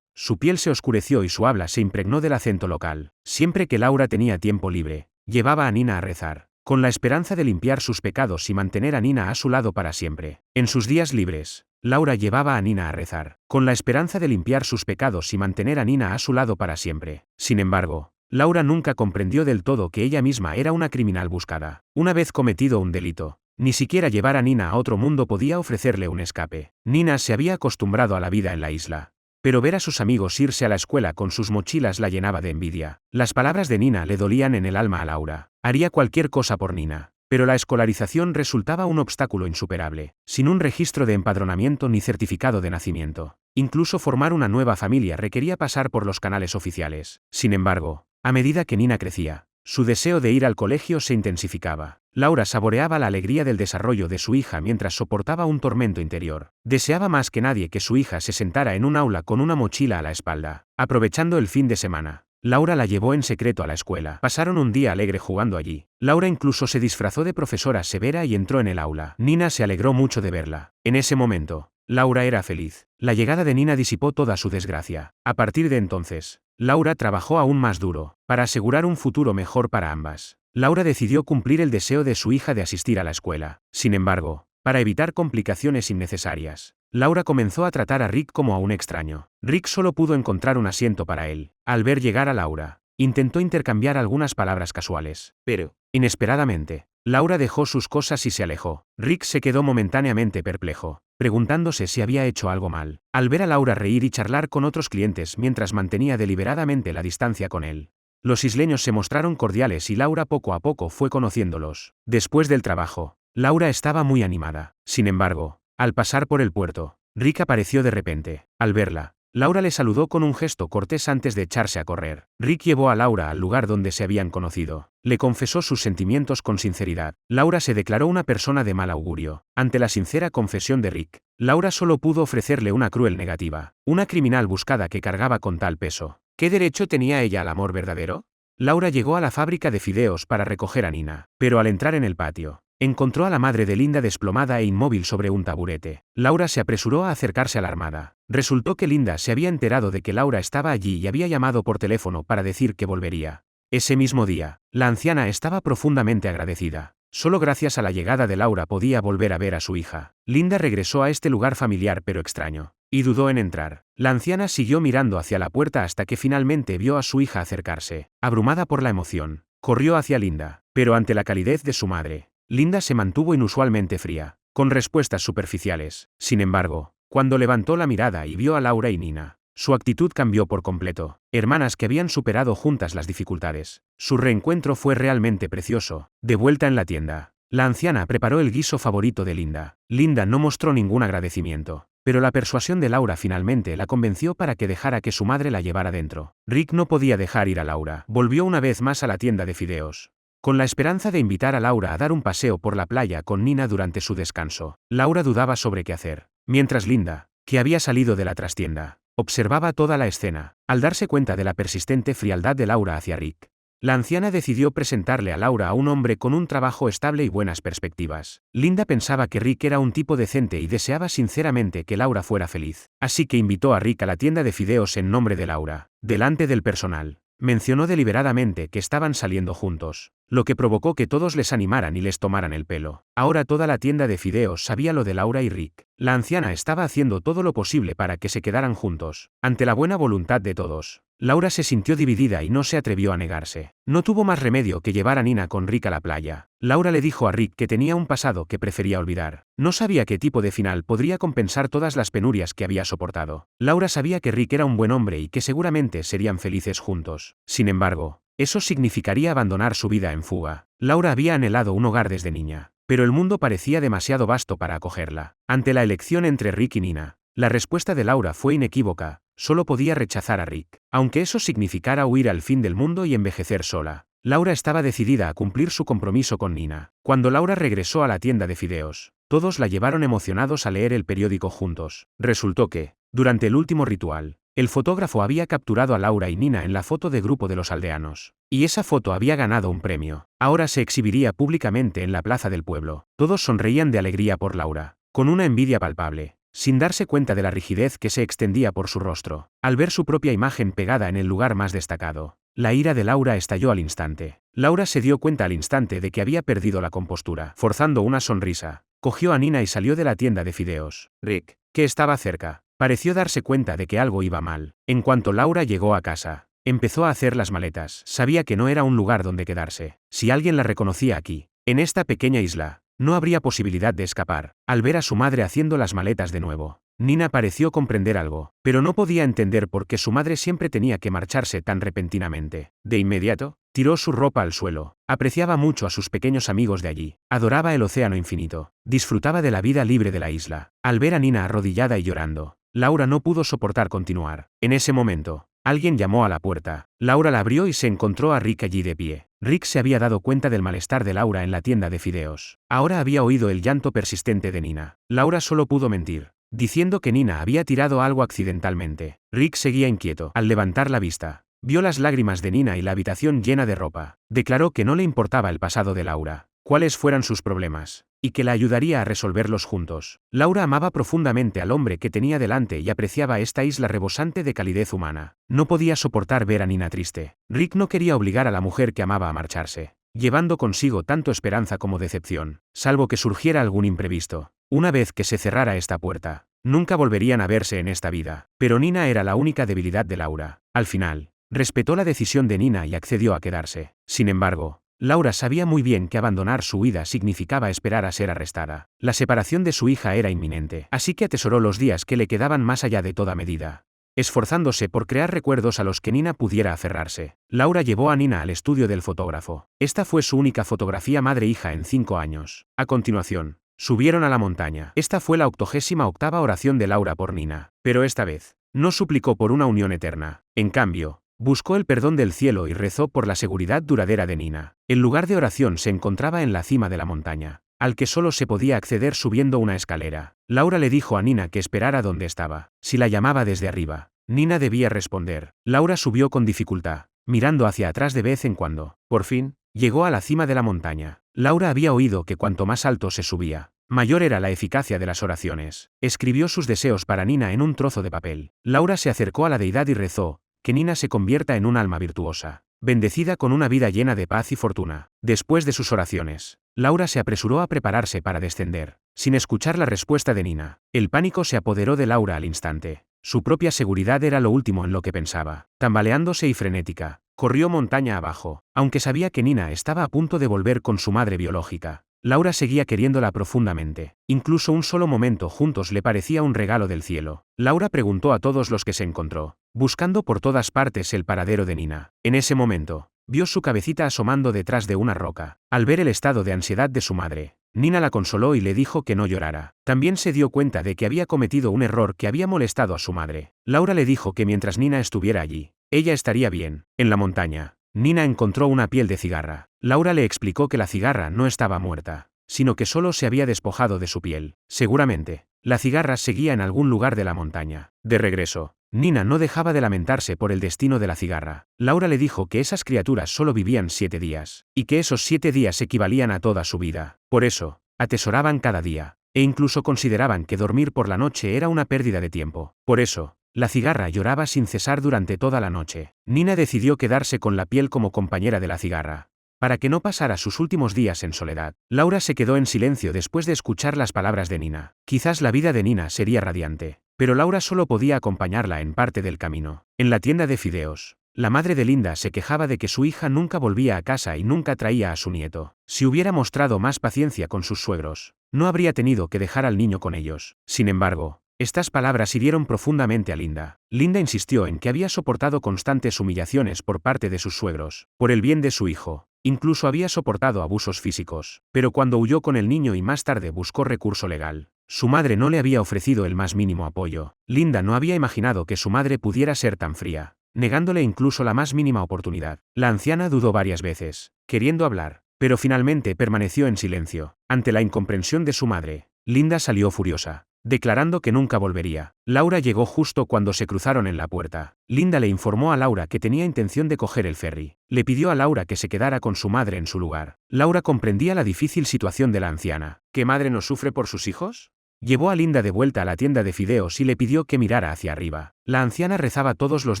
Speaker 1: Su piel se oscureció y su habla se impregnó del acento local. Siempre que Laura tenía tiempo libre, llevaba a Nina a rezar, con la esperanza de limpiar sus pecados y mantener a Nina a su lado para siempre. En sus días libres, Laura llevaba a Nina a rezar, con la esperanza de limpiar sus pecados y mantener a Nina a su lado para siempre. Sin embargo, Laura nunca comprendió del todo que ella misma era una criminal buscada. Una vez cometido un delito, ni siquiera llevar a Nina a otro mundo podía ofrecerle un escape. Nina se había acostumbrado a la vida en la isla, pero ver a sus amigos irse a la escuela con sus mochilas la llenaba de envidia. Las palabras de Nina le dolían en el alma a Laura. Haría cualquier cosa por Nina, pero la escolarización resultaba un obstáculo insuperable, sin un registro de empadronamiento ni certificado de nacimiento. Incluso formar una nueva familia requería pasar por los canales oficiales. Sin embargo, a medida que Nina crecía, su deseo de ir al colegio se intensificaba. Laura saboreaba la alegría del desarrollo de su hija mientras soportaba un tormento interior. Deseaba más que nadie que su hija se sentara en un aula con una mochila a la espalda. Aprovechando el fin de semana, Laura la llevó en secreto a la escuela. Pasaron un día alegre jugando allí. Laura incluso se disfrazó de profesora severa y entró en el aula. Nina se alegró mucho de verla. En ese momento, Laura era feliz. La llegada de Nina disipó toda su desgracia. A partir de entonces, Laura trabajó aún más duro, para asegurar un futuro mejor para ambas. Laura decidió cumplir el deseo de su hija de asistir a la escuela. Sin embargo, para evitar complicaciones innecesarias, Laura comenzó a tratar a Rick como a un extraño. Rick solo pudo encontrar un asiento para él. Al ver llegar a Laura, intentó intercambiar algunas palabras casuales, pero, inesperadamente, Laura dejó sus cosas y se alejó. Rick se quedó momentáneamente perplejo, preguntándose si había hecho algo mal. Al ver a Laura reír y charlar con otros clientes mientras mantenía deliberadamente la distancia con él, los isleños se mostraron cordiales y Laura poco a poco fue conociéndolos. Después del trabajo, Laura estaba muy animada. Sin embargo, al pasar por el puerto, Rick apareció de repente. Al verla, Laura le saludó con un gesto cortés antes de echarse a correr. Rick llevó a Laura al lugar donde se habían conocido. Le confesó sus sentimientos con sinceridad. Laura se declaró una persona de mal augurio. Ante la sincera confesión de Rick, Laura solo pudo ofrecerle una cruel negativa. Una criminal buscada que cargaba con tal peso. ¿Qué derecho tenía ella al amor verdadero? Laura llegó a la fábrica de fideos para recoger a Nina, pero al entrar en el patio, encontró a la madre de Linda desplomada e inmóvil sobre un taburete. Laura se apresuró a acercarse a la armada. Resultó que Linda se había enterado de que Laura estaba allí y había llamado por teléfono para decir que volvería. Ese mismo día, la anciana estaba profundamente agradecida. Solo gracias a la llegada de Laura podía volver a ver a su hija. Linda regresó a este lugar familiar pero extraño, y dudó en entrar. La anciana siguió mirando hacia la puerta hasta que finalmente vio a su hija acercarse. Abrumada por la emoción, corrió hacia Linda, pero ante la calidez de su madre, Linda se mantuvo inusualmente fría, con respuestas superficiales. Sin embargo, cuando levantó la mirada y vio a Laura y Nina, su actitud cambió por completo. Hermanas que habían superado juntas las dificultades. Su reencuentro fue realmente precioso. De vuelta en la tienda, la anciana preparó el guiso favorito de Linda. Linda no mostró ningún agradecimiento, pero la persuasión de Laura finalmente la convenció para que dejara que su madre la llevara dentro. Rick no podía dejar ir a Laura. Volvió una vez más a la tienda de fideos, con la esperanza de invitar a Laura a dar un paseo por la playa con Nina durante su descanso. Laura dudaba sobre qué hacer, mientras Linda, que había salido de la trastienda, observaba toda la escena. Al darse cuenta de la persistente frialdad de Laura hacia Rick, la anciana decidió presentarle a Laura a un hombre con un trabajo estable y buenas perspectivas. Linda pensaba que Rick era un tipo decente y deseaba sinceramente que Laura fuera feliz. Así que invitó a Rick a la tienda de fideos en nombre de Laura. Delante del personal, mencionó deliberadamente que estaban saliendo juntos, lo que provocó que todos les animaran y les tomaran el pelo. Ahora toda la tienda de fideos sabía lo de Laura y Rick. La anciana estaba haciendo todo lo posible para que se quedaran juntos. Ante la buena voluntad de todos, Laura se sintió dividida y no se atrevió a negarse. No tuvo más remedio que llevar a Nina con Rick a la playa. Laura le dijo a Rick que tenía un pasado que prefería olvidar. No sabía qué tipo de final podría compensar todas las penurias que había soportado. Laura sabía que Rick era un buen hombre y que seguramente serían felices juntos. Sin embargo, Eso significaría abandonar su vida en fuga. Laura había anhelado un hogar desde niña, pero el mundo parecía demasiado vasto para acogerla. Ante la elección entre Rick y Nina, la respuesta de Laura fue inequívoca: solo podía rechazar a Rick. Aunque eso significara huir al fin del mundo y envejecer sola, Laura estaba decidida a cumplir su compromiso con Nina. Cuando Laura regresó a la tienda de fideos, todos la llevaron emocionados a leer el periódico juntos. Resultó que, durante el último ritual, el fotógrafo había capturado a Laura y Nina en la foto de grupo de los aldeanos. Y esa foto había ganado un premio. Ahora se exhibiría públicamente en la plaza del pueblo. Todos sonreían de alegría por Laura, con una envidia palpable, sin darse cuenta de la rigidez que se extendía por su rostro. Al ver su propia imagen pegada en el lugar más destacado, la ira de Laura estalló al instante. Laura se dio cuenta al instante de que había perdido la compostura. Forzando una sonrisa, cogió a Nina y salió de la tienda de fideos. Rick, que estaba cerca, pareció darse cuenta de que algo iba mal. En cuanto Laura llegó a casa, empezó a hacer las maletas. Sabía que no era un lugar donde quedarse. Si alguien la reconocía aquí, en esta pequeña isla, no habría posibilidad de escapar. Al ver a su madre haciendo las maletas de nuevo, Nina pareció comprender algo, pero no podía entender por qué su madre siempre tenía que marcharse tan repentinamente. De inmediato, tiró su ropa al suelo. Apreciaba mucho a sus pequeños amigos de allí. Adoraba el océano infinito. Disfrutaba de la vida libre de la isla. Al ver a Nina arrodillada y llorando, Laura no pudo soportar continuar. En ese momento, alguien llamó a la puerta. Laura la abrió y se encontró a Rick allí de pie. Rick se había dado cuenta del malestar de Laura en la tienda de fideos. Ahora había oído el llanto persistente de Nina. Laura solo pudo mentir, diciendo que Nina había tirado algo accidentalmente. Rick seguía inquieto. Al levantar la vista, vio las lágrimas de Nina y la habitación llena de ropa. Declaró que no le importaba el pasado de Laura, cuáles fueran sus problemas, y que la ayudaría a resolverlos juntos. Laura amaba profundamente al hombre que tenía delante y apreciaba esta isla rebosante de calidez humana. No podía soportar ver a Nina triste. Rick no quería obligar a la mujer que amaba a marcharse, llevando consigo tanto esperanza como decepción, salvo que surgiera algún imprevisto. Una vez que se cerrara esta puerta, nunca volverían a verse en esta vida. Pero Nina era la única debilidad de Laura. Al final, respetó la decisión de Nina y accedió a quedarse. Sin embargo, Laura sabía muy bien que abandonar su huida significaba esperar a ser arrestada. La separación de su hija era inminente, así que atesoró los días que le quedaban más allá de toda medida, esforzándose por crear recuerdos a los que Nina pudiera aferrarse. Laura llevó a Nina al estudio del fotógrafo. Esta fue su única fotografía madre-hija en 5 años. A continuación, subieron a la montaña. Esta fue la 88ª oración de Laura por Nina. Pero esta vez, no suplicó por una unión eterna. En cambio, buscó el perdón del cielo y rezó por la seguridad duradera de Nina. El lugar de oración se encontraba en la cima de la montaña, al que solo se podía acceder subiendo una escalera. Laura le dijo a Nina que esperara donde estaba. Si la llamaba desde arriba, Nina debía responder. Laura subió con dificultad, mirando hacia atrás de vez en cuando. Por fin, llegó a la cima de la montaña. Laura había oído que cuanto más alto se subía, mayor era la eficacia de las oraciones. Escribió sus deseos para Nina en un trozo de papel. Laura se acercó a la deidad y rezó: que Nina se convierta en un alma virtuosa, bendecida con una vida llena de paz y fortuna. Después de sus oraciones, Laura se apresuró a prepararse para descender, sin escuchar la respuesta de Nina. El pánico se apoderó de Laura al instante. Su propia seguridad era lo último en lo que pensaba. Tambaleándose y frenética, corrió montaña abajo. Aunque sabía que Nina estaba a punto de volver con su madre biológica, Laura seguía queriéndola profundamente. Incluso un solo momento juntos le parecía un regalo del cielo. Laura preguntó a todos los que se encontró, buscando por todas partes el paradero de Nina. En ese momento, vio su cabecita asomando detrás de una roca. Al ver el estado de ansiedad de su madre, Nina la consoló y le dijo que no llorara. También se dio cuenta de que había cometido un error que había molestado a su madre. Laura le dijo que mientras Nina estuviera allí, ella estaría bien. En la montaña, Nina encontró una piel de cigarra. Laura le explicó que la cigarra no estaba muerta, sino que solo se había despojado de su piel. Seguramente, la cigarra seguía en algún lugar de la montaña. De regreso, Nina no dejaba de lamentarse por el destino de la cigarra. Laura le dijo que esas criaturas solo vivían 7 días, y que esos 7 días equivalían a toda su vida. Por eso, atesoraban cada día, e incluso consideraban que dormir por la noche era una pérdida de tiempo. Por eso, la cigarra lloraba sin cesar durante toda la noche. Nina decidió quedarse con la piel como compañera de la cigarra, para que no pasara sus últimos días en soledad. Laura se quedó en silencio después de escuchar las palabras de Nina. Quizás la vida de Nina sería radiante, pero Laura solo podía acompañarla en parte del camino. En la tienda de fideos, la madre de Linda se quejaba de que su hija nunca volvía a casa y nunca traía a su nieto. Si hubiera mostrado más paciencia con sus suegros, no habría tenido que dejar al niño con ellos. Sin embargo, Estas palabras hirieron profundamente a Linda. Linda insistió en que había soportado constantes humillaciones por parte de sus suegros, por el bien de su hijo. Incluso había soportado abusos físicos. Pero cuando huyó con el niño y más tarde buscó recurso legal, su madre no le había ofrecido el más mínimo apoyo. Linda no había imaginado que su madre pudiera ser tan fría, negándole incluso la más mínima oportunidad. La anciana dudó varias veces, queriendo hablar, pero finalmente permaneció en silencio. Ante la incomprensión de su madre, Linda salió furiosa, declarando que nunca volvería. Laura llegó justo cuando se cruzaron en la puerta. Linda le informó a Laura que tenía intención de coger el ferry. Le pidió a Laura que se quedara con su madre en su lugar. Laura comprendía la difícil situación de la anciana. ¿Qué madre no sufre por sus hijos? Llevó a Linda de vuelta a la tienda de fideos y le pidió que mirara hacia arriba. La anciana rezaba todos los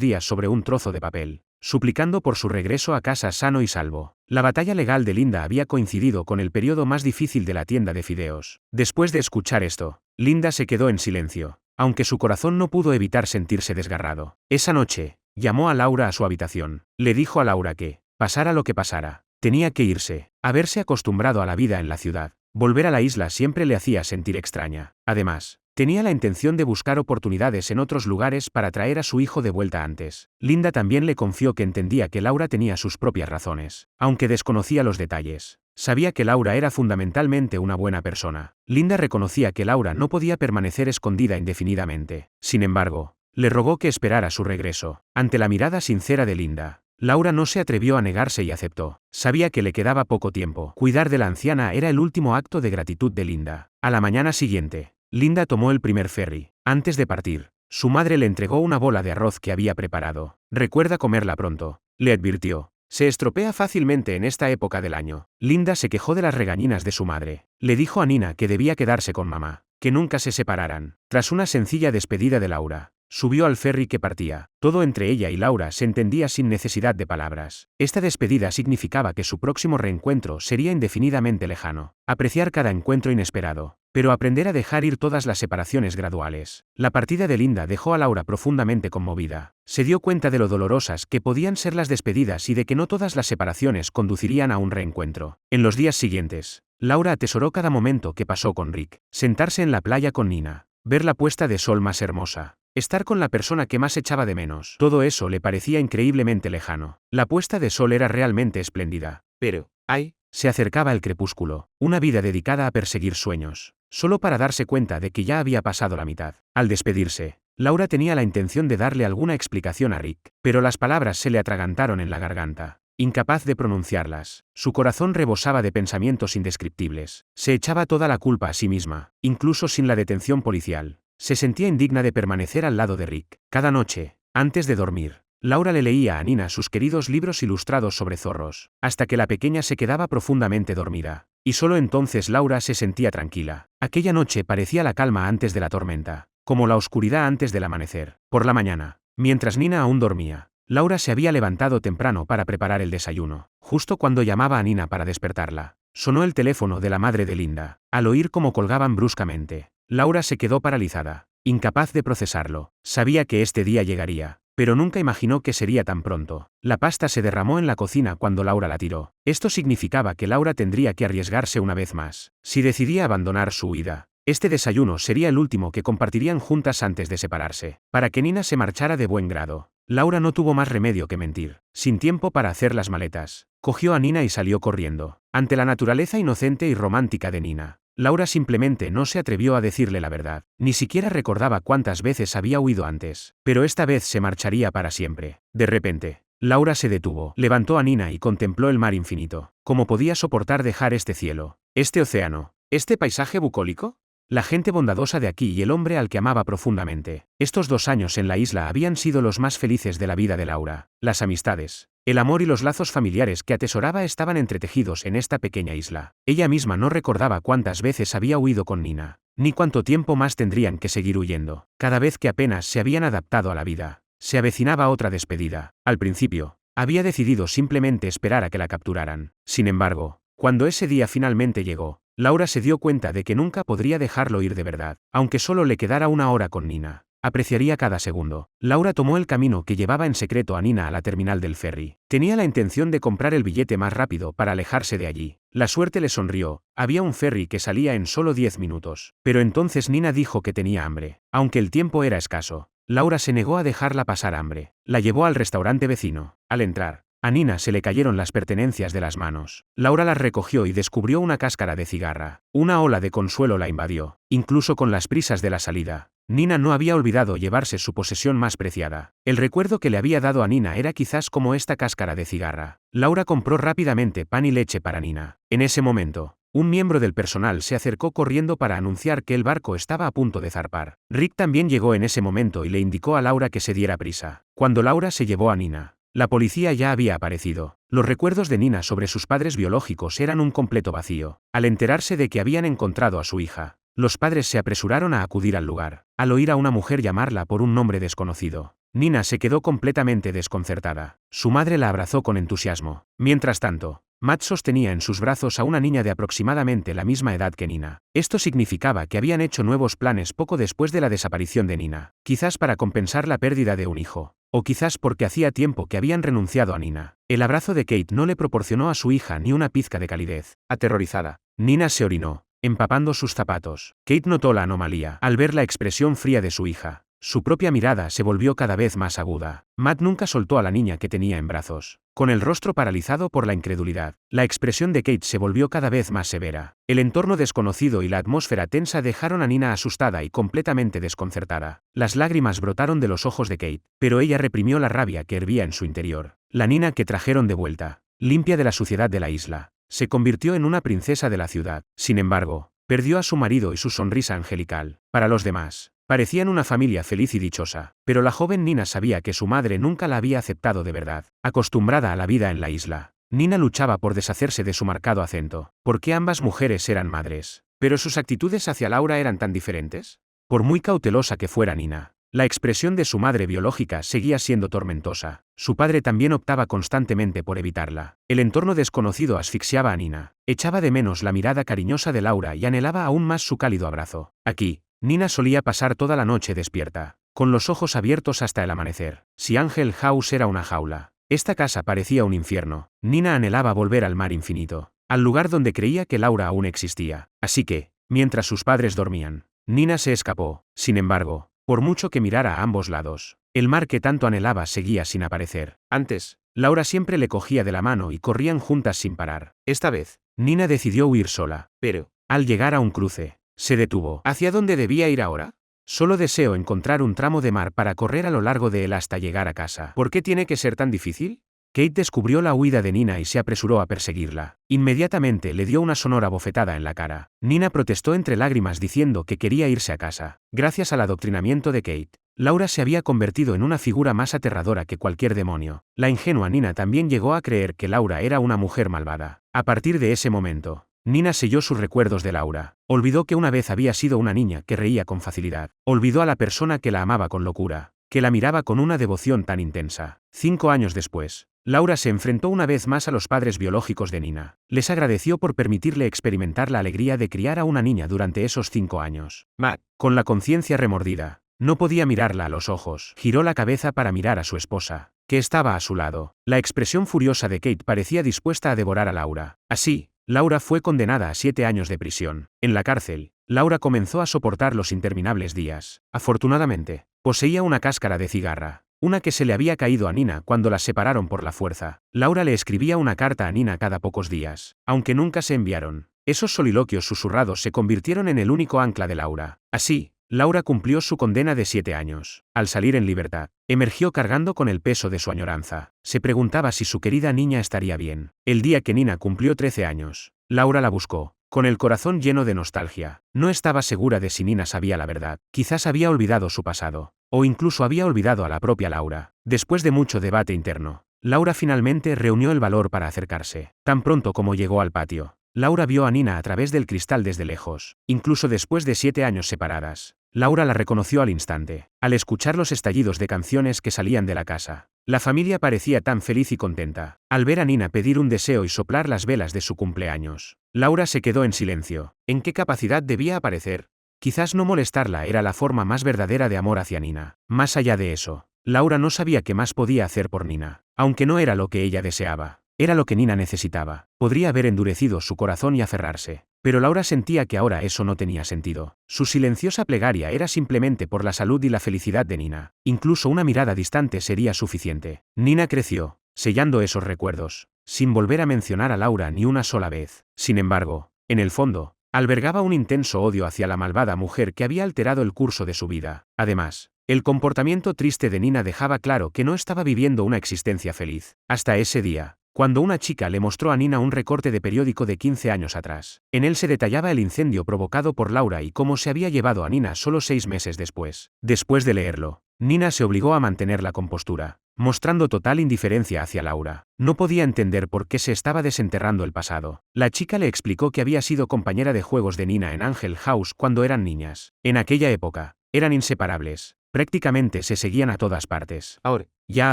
Speaker 1: días sobre un trozo de papel, suplicando por su regreso a casa sano y salvo. La batalla legal de Linda había coincidido con el periodo más difícil de la tienda de fideos. Después de escuchar esto, Linda se quedó en silencio, aunque su corazón no pudo evitar sentirse desgarrado. Esa noche, llamó a Laura a su habitación. Le dijo a Laura que, pasara lo que pasara, tenía que irse. Haberse acostumbrado a la vida en la ciudad, volver a la isla siempre le hacía sentir extraña. Además, tenía la intención de buscar oportunidades en otros lugares para traer a su hijo de vuelta antes. Linda también le confió que entendía que Laura tenía sus propias razones, aunque desconocía los detalles. Sabía que Laura era fundamentalmente una buena persona. Linda reconocía que Laura no podía permanecer escondida indefinidamente. Sin embargo, le rogó que esperara su regreso. Ante la mirada sincera de Linda, Laura no se atrevió a negarse y aceptó. Sabía que le quedaba poco tiempo. Cuidar de la anciana era el último acto de gratitud de Linda. A la mañana siguiente, Linda tomó el primer ferry. Antes de partir, su madre le entregó una bola de arroz que había preparado. Recuerda comerla pronto, le advirtió. Se estropea fácilmente en esta época del año. Linda se quejó de las regañinas de su madre. Le dijo a Nina que debía quedarse con mamá, que nunca se separaran. Tras una sencilla despedida de Laura, subió al ferry que partía. Todo entre ella y Laura se entendía sin necesidad de palabras. Esta despedida significaba que su próximo reencuentro sería indefinidamente lejano. Apreciar cada encuentro inesperado, pero aprender a dejar ir todas las separaciones graduales. La partida de Linda dejó a Laura profundamente conmovida. Se dio cuenta de lo dolorosas que podían ser las despedidas y de que no todas las separaciones conducirían a un reencuentro. En los días siguientes, Laura atesoró cada momento que pasó con Rick. Sentarse en la playa con Nina, ver la puesta de sol más hermosa, estar con la persona que más echaba de menos. Todo eso le parecía increíblemente lejano. La puesta de sol era realmente espléndida. Pero, ¡ay! Se acercaba el crepúsculo, una vida dedicada a perseguir sueños, solo para darse cuenta de que ya había pasado la mitad. Al despedirse, Laura tenía la intención de darle alguna explicación a Rick, pero las palabras se le atragantaron en la garganta. Incapaz de pronunciarlas, su corazón rebosaba de pensamientos indescriptibles. Se echaba toda la culpa a sí misma, incluso sin la detención policial. Se sentía indigna de permanecer al lado de Rick. Cada noche, antes de dormir, Laura le leía a Nina sus queridos libros ilustrados sobre zorros, hasta que la pequeña se quedaba profundamente dormida. Y solo entonces Laura se sentía tranquila. Aquella noche parecía la calma antes de la tormenta, como la oscuridad antes del amanecer. Por la mañana, mientras Nina aún dormía, Laura se había levantado temprano para preparar el desayuno. Justo cuando llamaba a Nina para despertarla, sonó el teléfono de la madre de Linda. Al oír cómo colgaban bruscamente, Laura se quedó paralizada, incapaz de procesarlo. Sabía que este día llegaría, pero nunca imaginó que sería tan pronto. La pasta se derramó en la cocina cuando Laura la tiró. Esto significaba que Laura tendría que arriesgarse una vez más. Si decidía abandonar su huida, este desayuno sería el último que compartirían juntas antes de separarse. Para que Nina se marchara de buen grado, Laura no tuvo más remedio que mentir. Sin tiempo para hacer las maletas, cogió a Nina y salió corriendo. Ante la naturaleza inocente y romántica de Nina, Laura simplemente no se atrevió a decirle la verdad. Ni siquiera recordaba cuántas veces había huido antes. Pero esta vez se marcharía para siempre. De repente, Laura se detuvo, levantó a Nina y contempló el mar infinito. ¿Cómo podía soportar dejar este cielo, este océano, este paisaje bucólico? La gente bondadosa de aquí y el hombre al que amaba profundamente. Estos 2 años en la isla habían sido los más felices de la vida de Laura. Las amistades, el amor y los lazos familiares que atesoraba estaban entretejidos en esta pequeña isla. Ella misma no recordaba cuántas veces había huido con Nina, ni cuánto tiempo más tendrían que seguir huyendo. Cada vez que apenas se habían adaptado a la vida, se avecinaba otra despedida. Al principio, había decidido simplemente esperar a que la capturaran. Sin embargo, cuando ese día finalmente llegó, Laura se dio cuenta de que nunca podría dejarlo ir de verdad, aunque solo le quedara 1 hora con Nina. apreciaría cada segundo. Laura tomó el camino que llevaba en secreto a Nina a la terminal del ferry. Tenía la intención de comprar el billete más rápido para alejarse de allí. La suerte le sonrió, había un ferry que salía en solo 10 minutos. Pero entonces Nina dijo que tenía hambre. Aunque el tiempo era escaso, Laura se negó a dejarla pasar hambre. La llevó al restaurante vecino. Al entrar, a Nina se le cayeron las pertenencias de las manos. Laura las recogió y descubrió una cáscara de cigarra. Una ola de consuelo la invadió. Incluso con las prisas de la salida, Nina no había olvidado llevarse su posesión más preciada. El recuerdo que le había dado a Nina era quizás como esta cáscara de cigarra. Laura compró rápidamente pan y leche para Nina. En ese momento, un miembro del personal se acercó corriendo para anunciar que el barco estaba a punto de zarpar. Rick también llegó en ese momento y le indicó a Laura que se diera prisa. Cuando Laura se llevó a Nina, la policía ya había aparecido. Los recuerdos de Nina sobre sus padres biológicos eran un completo vacío. Al enterarse de que habían encontrado a su hija, los padres se apresuraron a acudir al lugar. Al oír a una mujer llamarla por un nombre desconocido, Nina se quedó completamente desconcertada. Su madre la abrazó con entusiasmo. Mientras tanto, Matt sostenía en sus brazos a una niña de aproximadamente la misma edad que Nina. Esto significaba que habían hecho nuevos planes poco después de la desaparición de Nina, quizás para compensar la pérdida de un hijo, o quizás porque hacía tiempo que habían renunciado a Nina. El abrazo de Kate no le proporcionó a su hija ni una pizca de calidez. Aterrorizada, Nina se orinó, empapando sus zapatos. Kate notó la anomalía al ver la expresión fría de su hija. Su propia mirada se volvió cada vez más aguda. Matt nunca soltó a la niña que tenía en brazos. Con el rostro paralizado por la incredulidad, la expresión de Kate se volvió cada vez más severa. El entorno desconocido y la atmósfera tensa dejaron a Nina asustada y completamente desconcertada. Las lágrimas brotaron de los ojos de Kate, pero ella reprimió la rabia que hervía en su interior. La Nina que trajeron de vuelta, limpia de la suciedad de la isla, se convirtió en una princesa de la ciudad. Sin embargo, perdió a su marido y su sonrisa angelical. Para los demás, parecían una familia feliz y dichosa, pero la joven Nina sabía que su madre nunca la había aceptado de verdad. Acostumbrada a la vida en la isla, Nina luchaba por deshacerse de su marcado acento, porque ambas mujeres eran madres. ¿Pero sus actitudes hacia Laura eran tan diferentes? Por muy cautelosa que fuera Nina, la expresión de su madre biológica seguía siendo tormentosa. Su padre también optaba constantemente por evitarla. El entorno desconocido asfixiaba a Nina. Echaba de menos la mirada cariñosa de Laura y anhelaba aún más su cálido abrazo. Aquí, Nina solía pasar toda la noche despierta, con los ojos abiertos hasta el amanecer. Si Angel House era una jaula, esta casa parecía un infierno. Nina anhelaba volver al mar infinito, al lugar donde creía que Laura aún existía. Así que, mientras sus padres dormían, Nina se escapó. Sin embargo, por mucho que mirara a ambos lados, el mar que tanto anhelaba seguía sin aparecer. Antes, Laura siempre le cogía de la mano y corrían juntas sin parar. Esta vez, Nina decidió huir sola, pero, al llegar a un cruce, se detuvo. ¿Hacia dónde debía ir ahora? Solo deseo encontrar un tramo de mar para correr a lo largo de él hasta llegar a casa. ¿Por qué tiene que ser tan difícil? Kate descubrió la huida de Nina y se apresuró a perseguirla. Inmediatamente le dio una sonora bofetada en la cara. Nina protestó entre lágrimas diciendo que quería irse a casa. Gracias al adoctrinamiento de Kate, Laura se había convertido en una figura más aterradora que cualquier demonio. La ingenua Nina también llegó a creer que Laura era una mujer malvada. A partir de ese momento, Nina selló sus recuerdos de Laura. Olvidó que una vez había sido una niña que reía con facilidad. Olvidó a la persona que la amaba con locura, que la miraba con una devoción tan intensa. 5 años después, Laura se enfrentó una vez más a los padres biológicos de Nina. Les agradeció por permitirle experimentar la alegría de criar a una niña durante esos 5 años. Matt, con la conciencia remordida, no podía mirarla a los ojos. Giró la cabeza para mirar a su esposa, que estaba a su lado. La expresión furiosa de Kate parecía dispuesta a devorar a Laura. Así, Laura fue condenada a 7 años de prisión. En la cárcel, Laura comenzó a soportar los interminables días. Afortunadamente, poseía una cáscara de cigarra, una que se le había caído a Nina cuando las separaron por la fuerza. Laura le escribía una carta a Nina cada pocos días, aunque nunca se enviaron. Esos soliloquios susurrados se convirtieron en el único ancla de Laura. Así, Laura cumplió su condena de 7 años. Al salir en libertad, emergió cargando con el peso de su añoranza. Se preguntaba si su querida niña estaría bien. El día que Nina cumplió 13 años, Laura la buscó, con el corazón lleno de nostalgia. No estaba segura de si Nina sabía la verdad. Quizás había olvidado su pasado, o incluso había olvidado a la propia Laura. Después de mucho debate interno, Laura finalmente reunió el valor para acercarse. Tan pronto como llegó al patio, Laura vio a Nina a través del cristal desde lejos. Incluso después de 7 años separadas, Laura la reconoció al instante, al escuchar los estallidos de canciones que salían de la casa. La familia parecía tan feliz y contenta. Al ver a Nina pedir un deseo y soplar las velas de su cumpleaños, Laura se quedó en silencio. ¿En qué capacidad debía aparecer? Quizás no molestarla era la forma más verdadera de amor hacia Nina. Más allá de eso, Laura no sabía qué más podía hacer por Nina. Aunque no era lo que ella deseaba, era lo que Nina necesitaba. Podría haber endurecido su corazón y aferrarse. Pero Laura sentía que ahora eso no tenía sentido. Su silenciosa plegaria era simplemente por la salud y la felicidad de Nina. Incluso una mirada distante sería suficiente. Nina creció, sellando esos recuerdos, sin volver a mencionar a Laura ni una sola vez. Sin embargo, en el fondo, albergaba un intenso odio hacia la malvada mujer que había alterado el curso de su vida. Además, el comportamiento triste de Nina dejaba claro que no estaba viviendo una existencia feliz. Hasta ese día, cuando una chica le mostró a Nina un recorte de periódico de 15 años atrás. En él se detallaba el incendio provocado por Laura y cómo se había llevado a Nina solo 6 meses después. Después de leerlo, Nina se obligó a mantener la compostura, mostrando total indiferencia hacia Laura. No podía entender por qué se estaba desenterrando el pasado. La chica le explicó que había sido compañera de juegos de Nina en Angel House cuando eran niñas. En aquella época, eran inseparables. Prácticamente se seguían a todas partes. Ahora, ya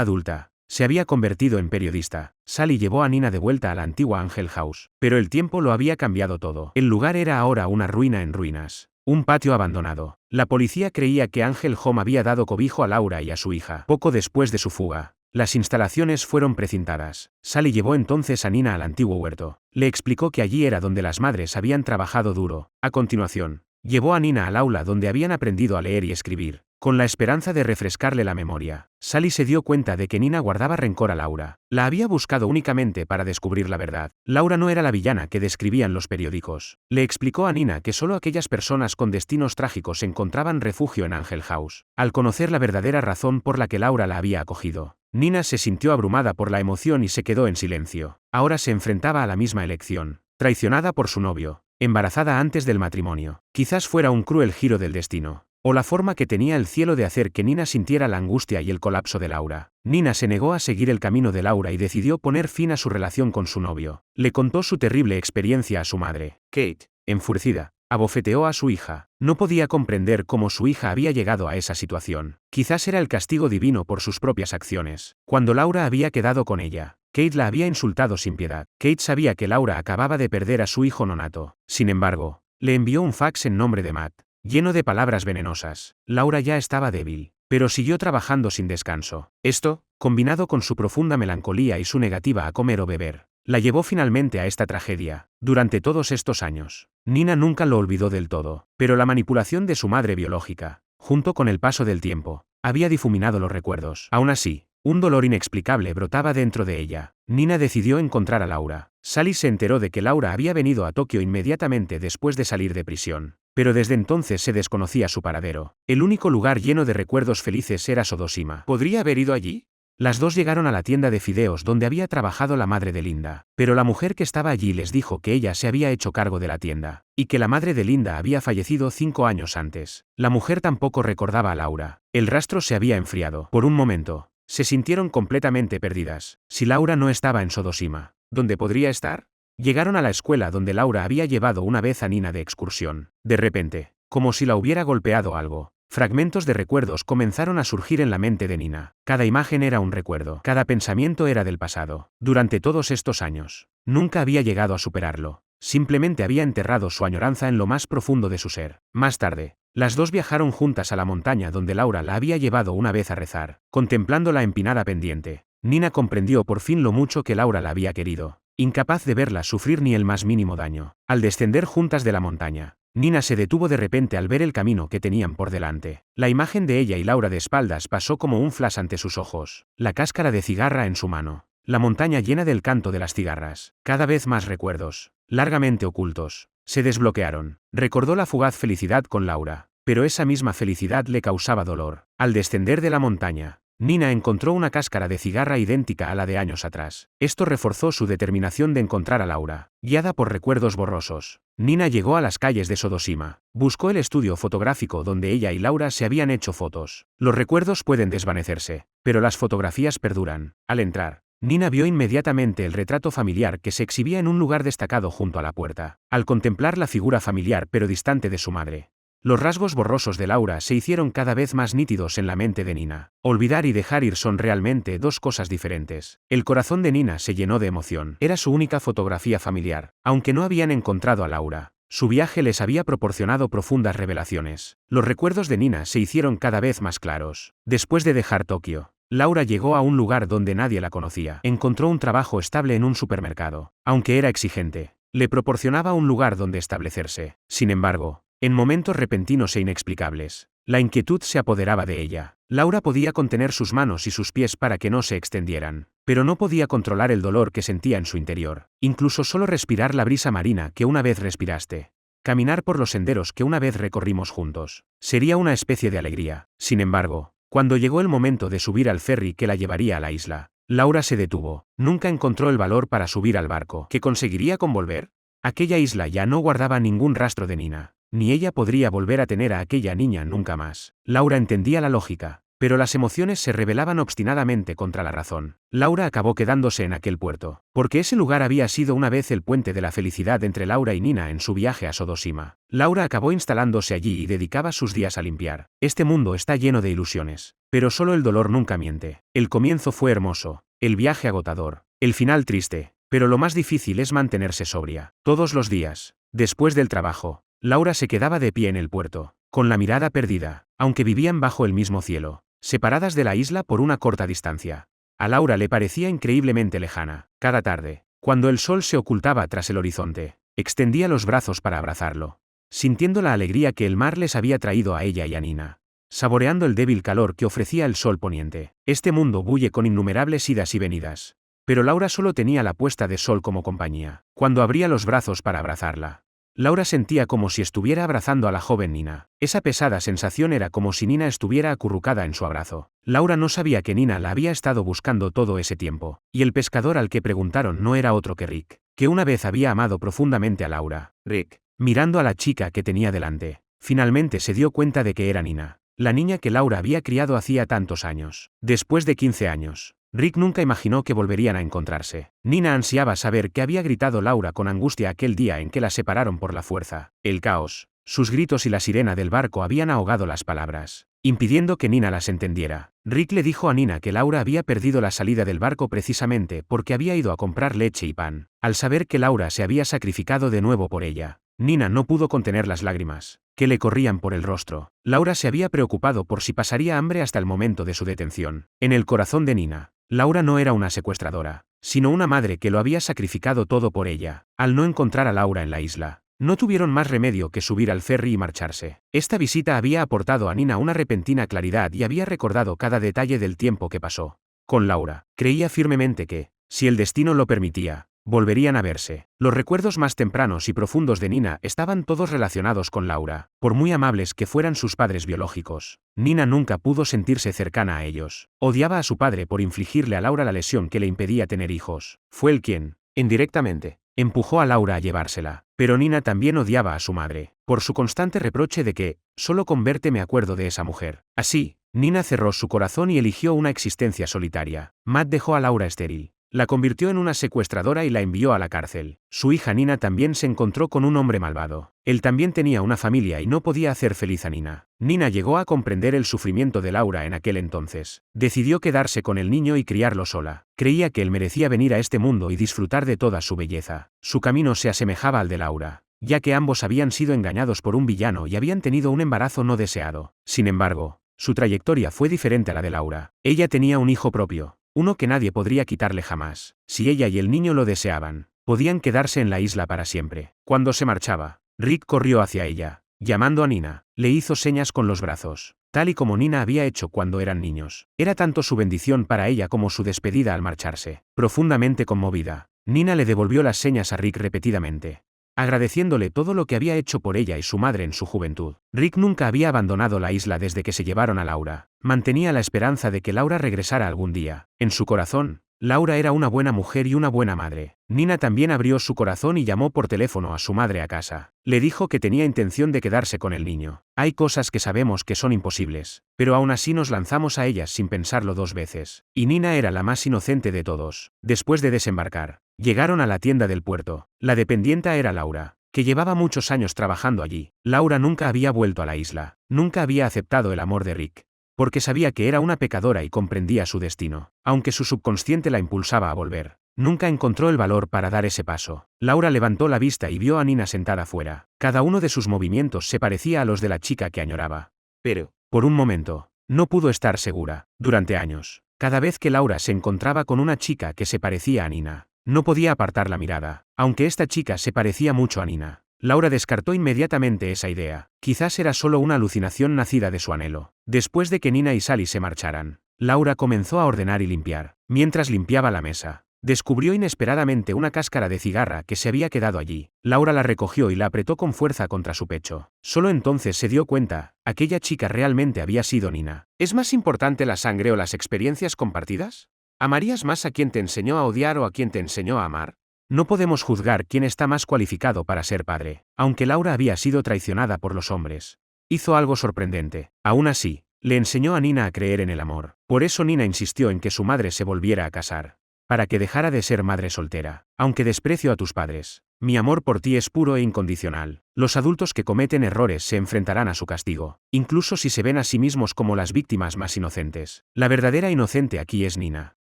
Speaker 1: adulta, se había convertido en periodista. Sally llevó a Nina de vuelta a la antigua Angel House. Pero el tiempo lo había cambiado todo. El lugar era ahora una ruina en ruinas. Un patio abandonado. La policía creía que Angel Home había dado cobijo a Laura y a su hija. Poco después de su fuga, las instalaciones fueron precintadas. Sally llevó entonces a Nina al antiguo huerto. Le explicó que allí era donde las madres habían trabajado duro. A continuación, llevó a Nina al aula donde habían aprendido a leer y escribir, con la esperanza de refrescarle la memoria. Sally se dio cuenta de que Nina guardaba rencor a Laura. La había buscado únicamente para descubrir la verdad. Laura no era la villana que describían los periódicos. Le explicó a Nina que solo aquellas personas con destinos trágicos encontraban refugio en Angel House. Al conocer la verdadera razón por la que Laura la había acogido, Nina se sintió abrumada por la emoción y se quedó en silencio. Ahora se enfrentaba a la misma elección. Traicionada por su novio, embarazada antes del matrimonio. Quizás fuera un cruel giro del destino, o la forma que tenía el cielo de hacer que Nina sintiera la angustia y el colapso de Laura. Nina se negó a seguir el camino de Laura y decidió poner fin a su relación con su novio. Le contó su terrible experiencia a su madre. Kate, enfurecida, abofeteó a su hija. No podía comprender cómo su hija había llegado a esa situación. Quizás era el castigo divino por sus propias acciones. Cuando Laura había quedado con ella, Kate la había insultado sin piedad. Kate sabía que Laura acababa de perder a su hijo nonato. Sin embargo, le envió un fax en nombre de Matt, lleno de palabras venenosas. Laura ya estaba débil, pero siguió trabajando sin descanso. Esto, combinado con su profunda melancolía y su negativa a comer o beber, la llevó finalmente a esta tragedia. Durante todos estos años, Nina nunca lo olvidó del todo, pero la manipulación de su madre biológica, junto con el paso del tiempo, había difuminado los recuerdos. Aún así, un dolor inexplicable brotaba dentro de ella. Nina decidió encontrar a Laura. Sally se enteró de que Laura había venido a Tokio inmediatamente después de salir de prisión, pero desde entonces se desconocía su paradero. El único lugar lleno de recuerdos felices era Sodoshima. ¿Podría haber ido allí? Las dos llegaron a la tienda de fideos donde había trabajado la madre de Linda, pero la mujer que estaba allí les dijo que ella se había hecho cargo de la tienda, y que la madre de Linda había fallecido 5 años antes. La mujer tampoco recordaba a Laura. El rastro se había enfriado. Por un momento, se sintieron completamente perdidas. Si Laura no estaba en Sodoshima, ¿dónde podría estar? Llegaron a la escuela donde Laura había llevado una vez a Nina de excursión. De repente, como si la hubiera golpeado algo, fragmentos de recuerdos comenzaron a surgir en la mente de Nina. Cada imagen era un recuerdo. Cada pensamiento era del pasado. Durante todos estos años, nunca había llegado a superarlo. Simplemente había enterrado su añoranza en lo más profundo de su ser. Más tarde, las dos viajaron juntas a la montaña donde Laura la había llevado una vez a rezar. Contemplando la empinada pendiente, Nina comprendió por fin lo mucho que Laura la había querido, incapaz de verla sufrir ni el más mínimo daño. Al descender juntas de la montaña, Nina se detuvo de repente al ver el camino que tenían por delante. La imagen de ella y Laura de espaldas pasó como un flash ante sus ojos. La cáscara de cigarra en su mano. La montaña llena del canto de las cigarras. Cada vez más recuerdos, largamente ocultos, se desbloquearon. Recordó la fugaz felicidad con Laura, pero esa misma felicidad le causaba dolor. Al descender de la montaña, Nina encontró una cáscara de cigarra idéntica a la de años atrás. Esto reforzó su determinación de encontrar a Laura. Guiada por recuerdos borrosos, Nina llegó a las calles de Sodoshima. Buscó el estudio fotográfico donde ella y Laura se habían hecho fotos. Los recuerdos pueden desvanecerse, pero las fotografías perduran. Al entrar, Nina vio inmediatamente el retrato familiar que se exhibía en un lugar destacado junto a la puerta. Al contemplar la figura familiar pero distante de su madre, los rasgos borrosos de Laura se hicieron cada vez más nítidos en la mente de Nina. Olvidar y dejar ir son realmente dos cosas diferentes. El corazón de Nina se llenó de emoción. Era su única fotografía familiar. Aunque no habían encontrado a Laura, Su viaje les había proporcionado profundas revelaciones. Los recuerdos de Nina se hicieron cada vez más claros. Después de dejar Tokio, Laura llegó a un lugar donde nadie la conocía. Encontró un trabajo estable en un supermercado. Aunque era exigente, le proporcionaba un lugar donde establecerse. Sin embargo, en momentos repentinos e inexplicables, la inquietud se apoderaba de ella. Laura podía contener sus manos y sus pies para que no se extendieran, pero no podía controlar el dolor que sentía en su interior. Incluso solo respirar la brisa marina que una vez respiraste, caminar por los senderos que una vez recorrimos juntos, sería una especie de alegría. Sin embargo, cuando llegó el momento de subir al ferry que la llevaría a la isla, Laura se detuvo. Nunca encontró el valor para subir al barco. ¿Qué conseguiría con volver? Aquella isla ya no guardaba ningún rastro de Nina, ni ella podría volver a tener a aquella niña nunca más. Laura entendía la lógica, pero las emociones se rebelaban obstinadamente contra la razón. Laura acabó quedándose en aquel puerto, porque ese lugar había sido una vez el puente de la felicidad entre Laura y Nina en su viaje a Sodoshima. Laura acabó instalándose allí y dedicaba sus días a limpiar. Este mundo está lleno de ilusiones, pero solo el dolor nunca miente. El comienzo fue hermoso, el viaje agotador, el final triste, pero lo más difícil es mantenerse sobria. Todos los días, después del trabajo, Laura se quedaba de pie en el puerto, con la mirada perdida, aunque vivían bajo el mismo cielo, separadas de la isla por una corta distancia. A Laura le parecía increíblemente lejana. Cada tarde, cuando el sol se ocultaba tras el horizonte, extendía los brazos para abrazarlo, sintiendo la alegría que el mar les había traído a ella y a Nina, saboreando el débil calor que ofrecía el sol poniente. Este mundo bulle con innumerables idas y venidas, pero Laura solo tenía la puesta de sol como compañía. Cuando abría los brazos para abrazarla, Laura sentía como si estuviera abrazando a la joven Nina. Esa pesada sensación era como si Nina estuviera acurrucada en su abrazo. Laura no sabía que Nina la había estado buscando todo ese tiempo, y el pescador al que preguntaron no era otro que Rick, que una vez había amado profundamente a Laura. Rick, mirando a la chica que tenía delante, finalmente se dio cuenta de que era Nina, la niña que Laura había criado hacía tantos años. Después de 15 años, Rick nunca imaginó que volverían a encontrarse. Nina ansiaba saber qué había gritado Laura con angustia aquel día en que la separaron por la fuerza. El caos, sus gritos y la sirena del barco habían ahogado las palabras, impidiendo que Nina las entendiera. Rick le dijo a Nina que Laura había perdido la salida del barco precisamente porque había ido a comprar leche y pan. Al saber que Laura se había sacrificado de nuevo por ella, Nina no pudo contener las lágrimas, que le corrían por el rostro. Laura se había preocupado por si pasaría hambre hasta el momento de su detención. En el corazón de Nina, Laura no era una secuestradora, sino una madre que lo había sacrificado todo por ella. Al no encontrar a Laura en la isla, no tuvieron más remedio que subir al ferry y marcharse. Esta visita había aportado a Nina una repentina claridad y había recordado cada detalle del tiempo que pasó con Laura. Creía firmemente que, si el destino lo permitía, volverían a verse. Los recuerdos más tempranos y profundos de Nina estaban todos relacionados con Laura. Por muy amables que fueran sus padres biológicos, Nina nunca pudo sentirse cercana a ellos. Odiaba a su padre por infligirle a Laura la lesión que le impedía tener hijos. Fue él quien, indirectamente, empujó a Laura a llevársela. Pero Nina también odiaba a su madre, por su constante reproche de que, solo con verte me acuerdo de esa mujer. Así, Nina cerró su corazón y eligió una existencia solitaria. Matt dejó a Laura estéril, la convirtió en una secuestradora y la envió a la cárcel. Su hija Nina también se encontró con un hombre malvado. Él también tenía una familia y no podía hacer feliz a Nina. Nina llegó a comprender el sufrimiento de Laura en aquel entonces. Decidió quedarse con el niño y criarlo sola. Creía que él merecía venir a este mundo y disfrutar de toda su belleza. Su camino se asemejaba al de Laura, ya que ambos habían sido engañados por un villano y habían tenido un embarazo no deseado. Sin embargo, su trayectoria fue diferente a la de Laura. Ella tenía un hijo propio, uno que nadie podría quitarle jamás. Si ella y el niño lo deseaban, podían quedarse en la isla para siempre. Cuando se marchaba, Rick corrió hacia ella, llamando a Nina. Le hizo señas con los brazos, tal y como Nina había hecho cuando eran niños. Era tanto su bendición para ella como su despedida al marcharse. Profundamente conmovida, Nina le devolvió las señas a Rick repetidamente, agradeciéndole todo lo que había hecho por ella y su madre en su juventud. Rick nunca había abandonado la isla desde que se llevaron a Laura. Mantenía la esperanza de que Laura regresara algún día. En su corazón, Laura era una buena mujer y una buena madre. Nina también abrió su corazón y llamó por teléfono a su madre a casa. Le dijo que tenía intención de quedarse con el niño. Hay cosas que sabemos que son imposibles, pero aún así nos lanzamos a ellas sin pensarlo dos veces. Y Nina era la más inocente de todos. Después de desembarcar, llegaron a la tienda del puerto. La dependienta era Laura, que llevaba muchos años trabajando allí. Laura nunca había vuelto a la isla. Nunca había aceptado el amor de Rick, porque sabía que era una pecadora y comprendía su destino. Aunque su subconsciente la impulsaba a volver, nunca encontró el valor para dar ese paso. Laura levantó la vista y vio a Nina sentada fuera. Cada uno de sus movimientos se parecía a los de la chica que añoraba. Pero, por un momento, no pudo estar segura. Durante años, cada vez que Laura se encontraba con una chica que se parecía a Nina, no podía apartar la mirada. Aunque esta chica se parecía mucho a Nina, Laura descartó inmediatamente esa idea. Quizás era solo una alucinación nacida de su anhelo. Después de que Nina y Sally se marcharan, Laura comenzó a ordenar y limpiar. Mientras limpiaba la mesa, descubrió inesperadamente una cáscara de cigarra que se había quedado allí. Laura la recogió y la apretó con fuerza contra su pecho. Solo entonces se dio cuenta, aquella chica realmente había sido Nina. ¿Es más importante la sangre o las experiencias compartidas? ¿Amarías más a quien te enseñó a odiar o a quien te enseñó a amar? No podemos juzgar quién está más cualificado para ser padre. Aunque Laura había sido traicionada por los hombres, hizo algo sorprendente. Aún así, le enseñó a Nina a creer en el amor. Por eso Nina insistió en que su madre se volviera a casar, para que dejara de ser madre soltera. Aunque desprecio a tus padres, mi amor por ti es puro e incondicional. Los adultos que cometen errores se enfrentarán a su castigo, incluso si se ven a sí mismos como las víctimas más inocentes. La verdadera inocente aquí es Nina.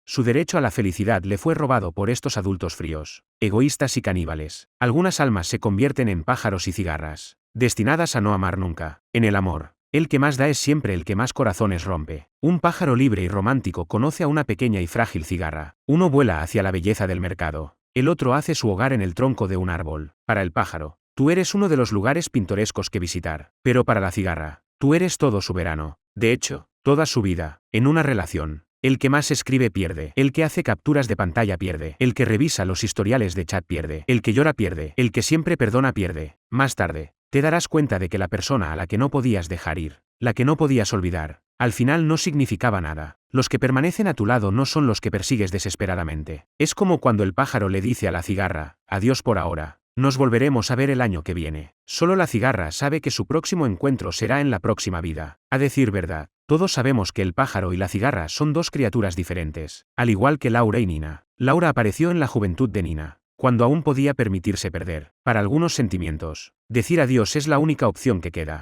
Speaker 1: Su derecho a la felicidad le fue robado por estos adultos fríos, egoístas y caníbales. Algunas almas se convierten en pájaros y cigarras, destinadas a no amar nunca. En el amor, el que más da es siempre el que más corazones rompe. Un pájaro libre y romántico conoce a una pequeña y frágil cigarra. Uno vuela hacia la belleza del mercado. El otro hace su hogar en el tronco de un árbol. Para el pájaro, tú eres uno de los lugares pintorescos que visitar. Pero para la cigarra, tú eres todo su verano. De hecho, toda su vida. En una relación, el que más escribe pierde. El que hace capturas de pantalla pierde. El que revisa los historiales de chat pierde. El que llora pierde. El que siempre perdona pierde. Más tarde, te darás cuenta de que la persona a la que no podías dejar ir, la que no podías olvidar, al final no significaba nada. Los que permanecen a tu lado no son los que persigues desesperadamente. Es como cuando el pájaro le dice a la cigarra, adiós por ahora, nos volveremos a ver el año que viene. Solo la cigarra sabe que su próximo encuentro será en la próxima vida. A decir verdad, todos sabemos que el pájaro y la cigarra son dos criaturas diferentes, al igual que Laura y Nina. Laura apareció en la juventud de Nina, cuando aún podía permitirse perder. Para algunos sentimientos, decir adiós es la única opción que queda.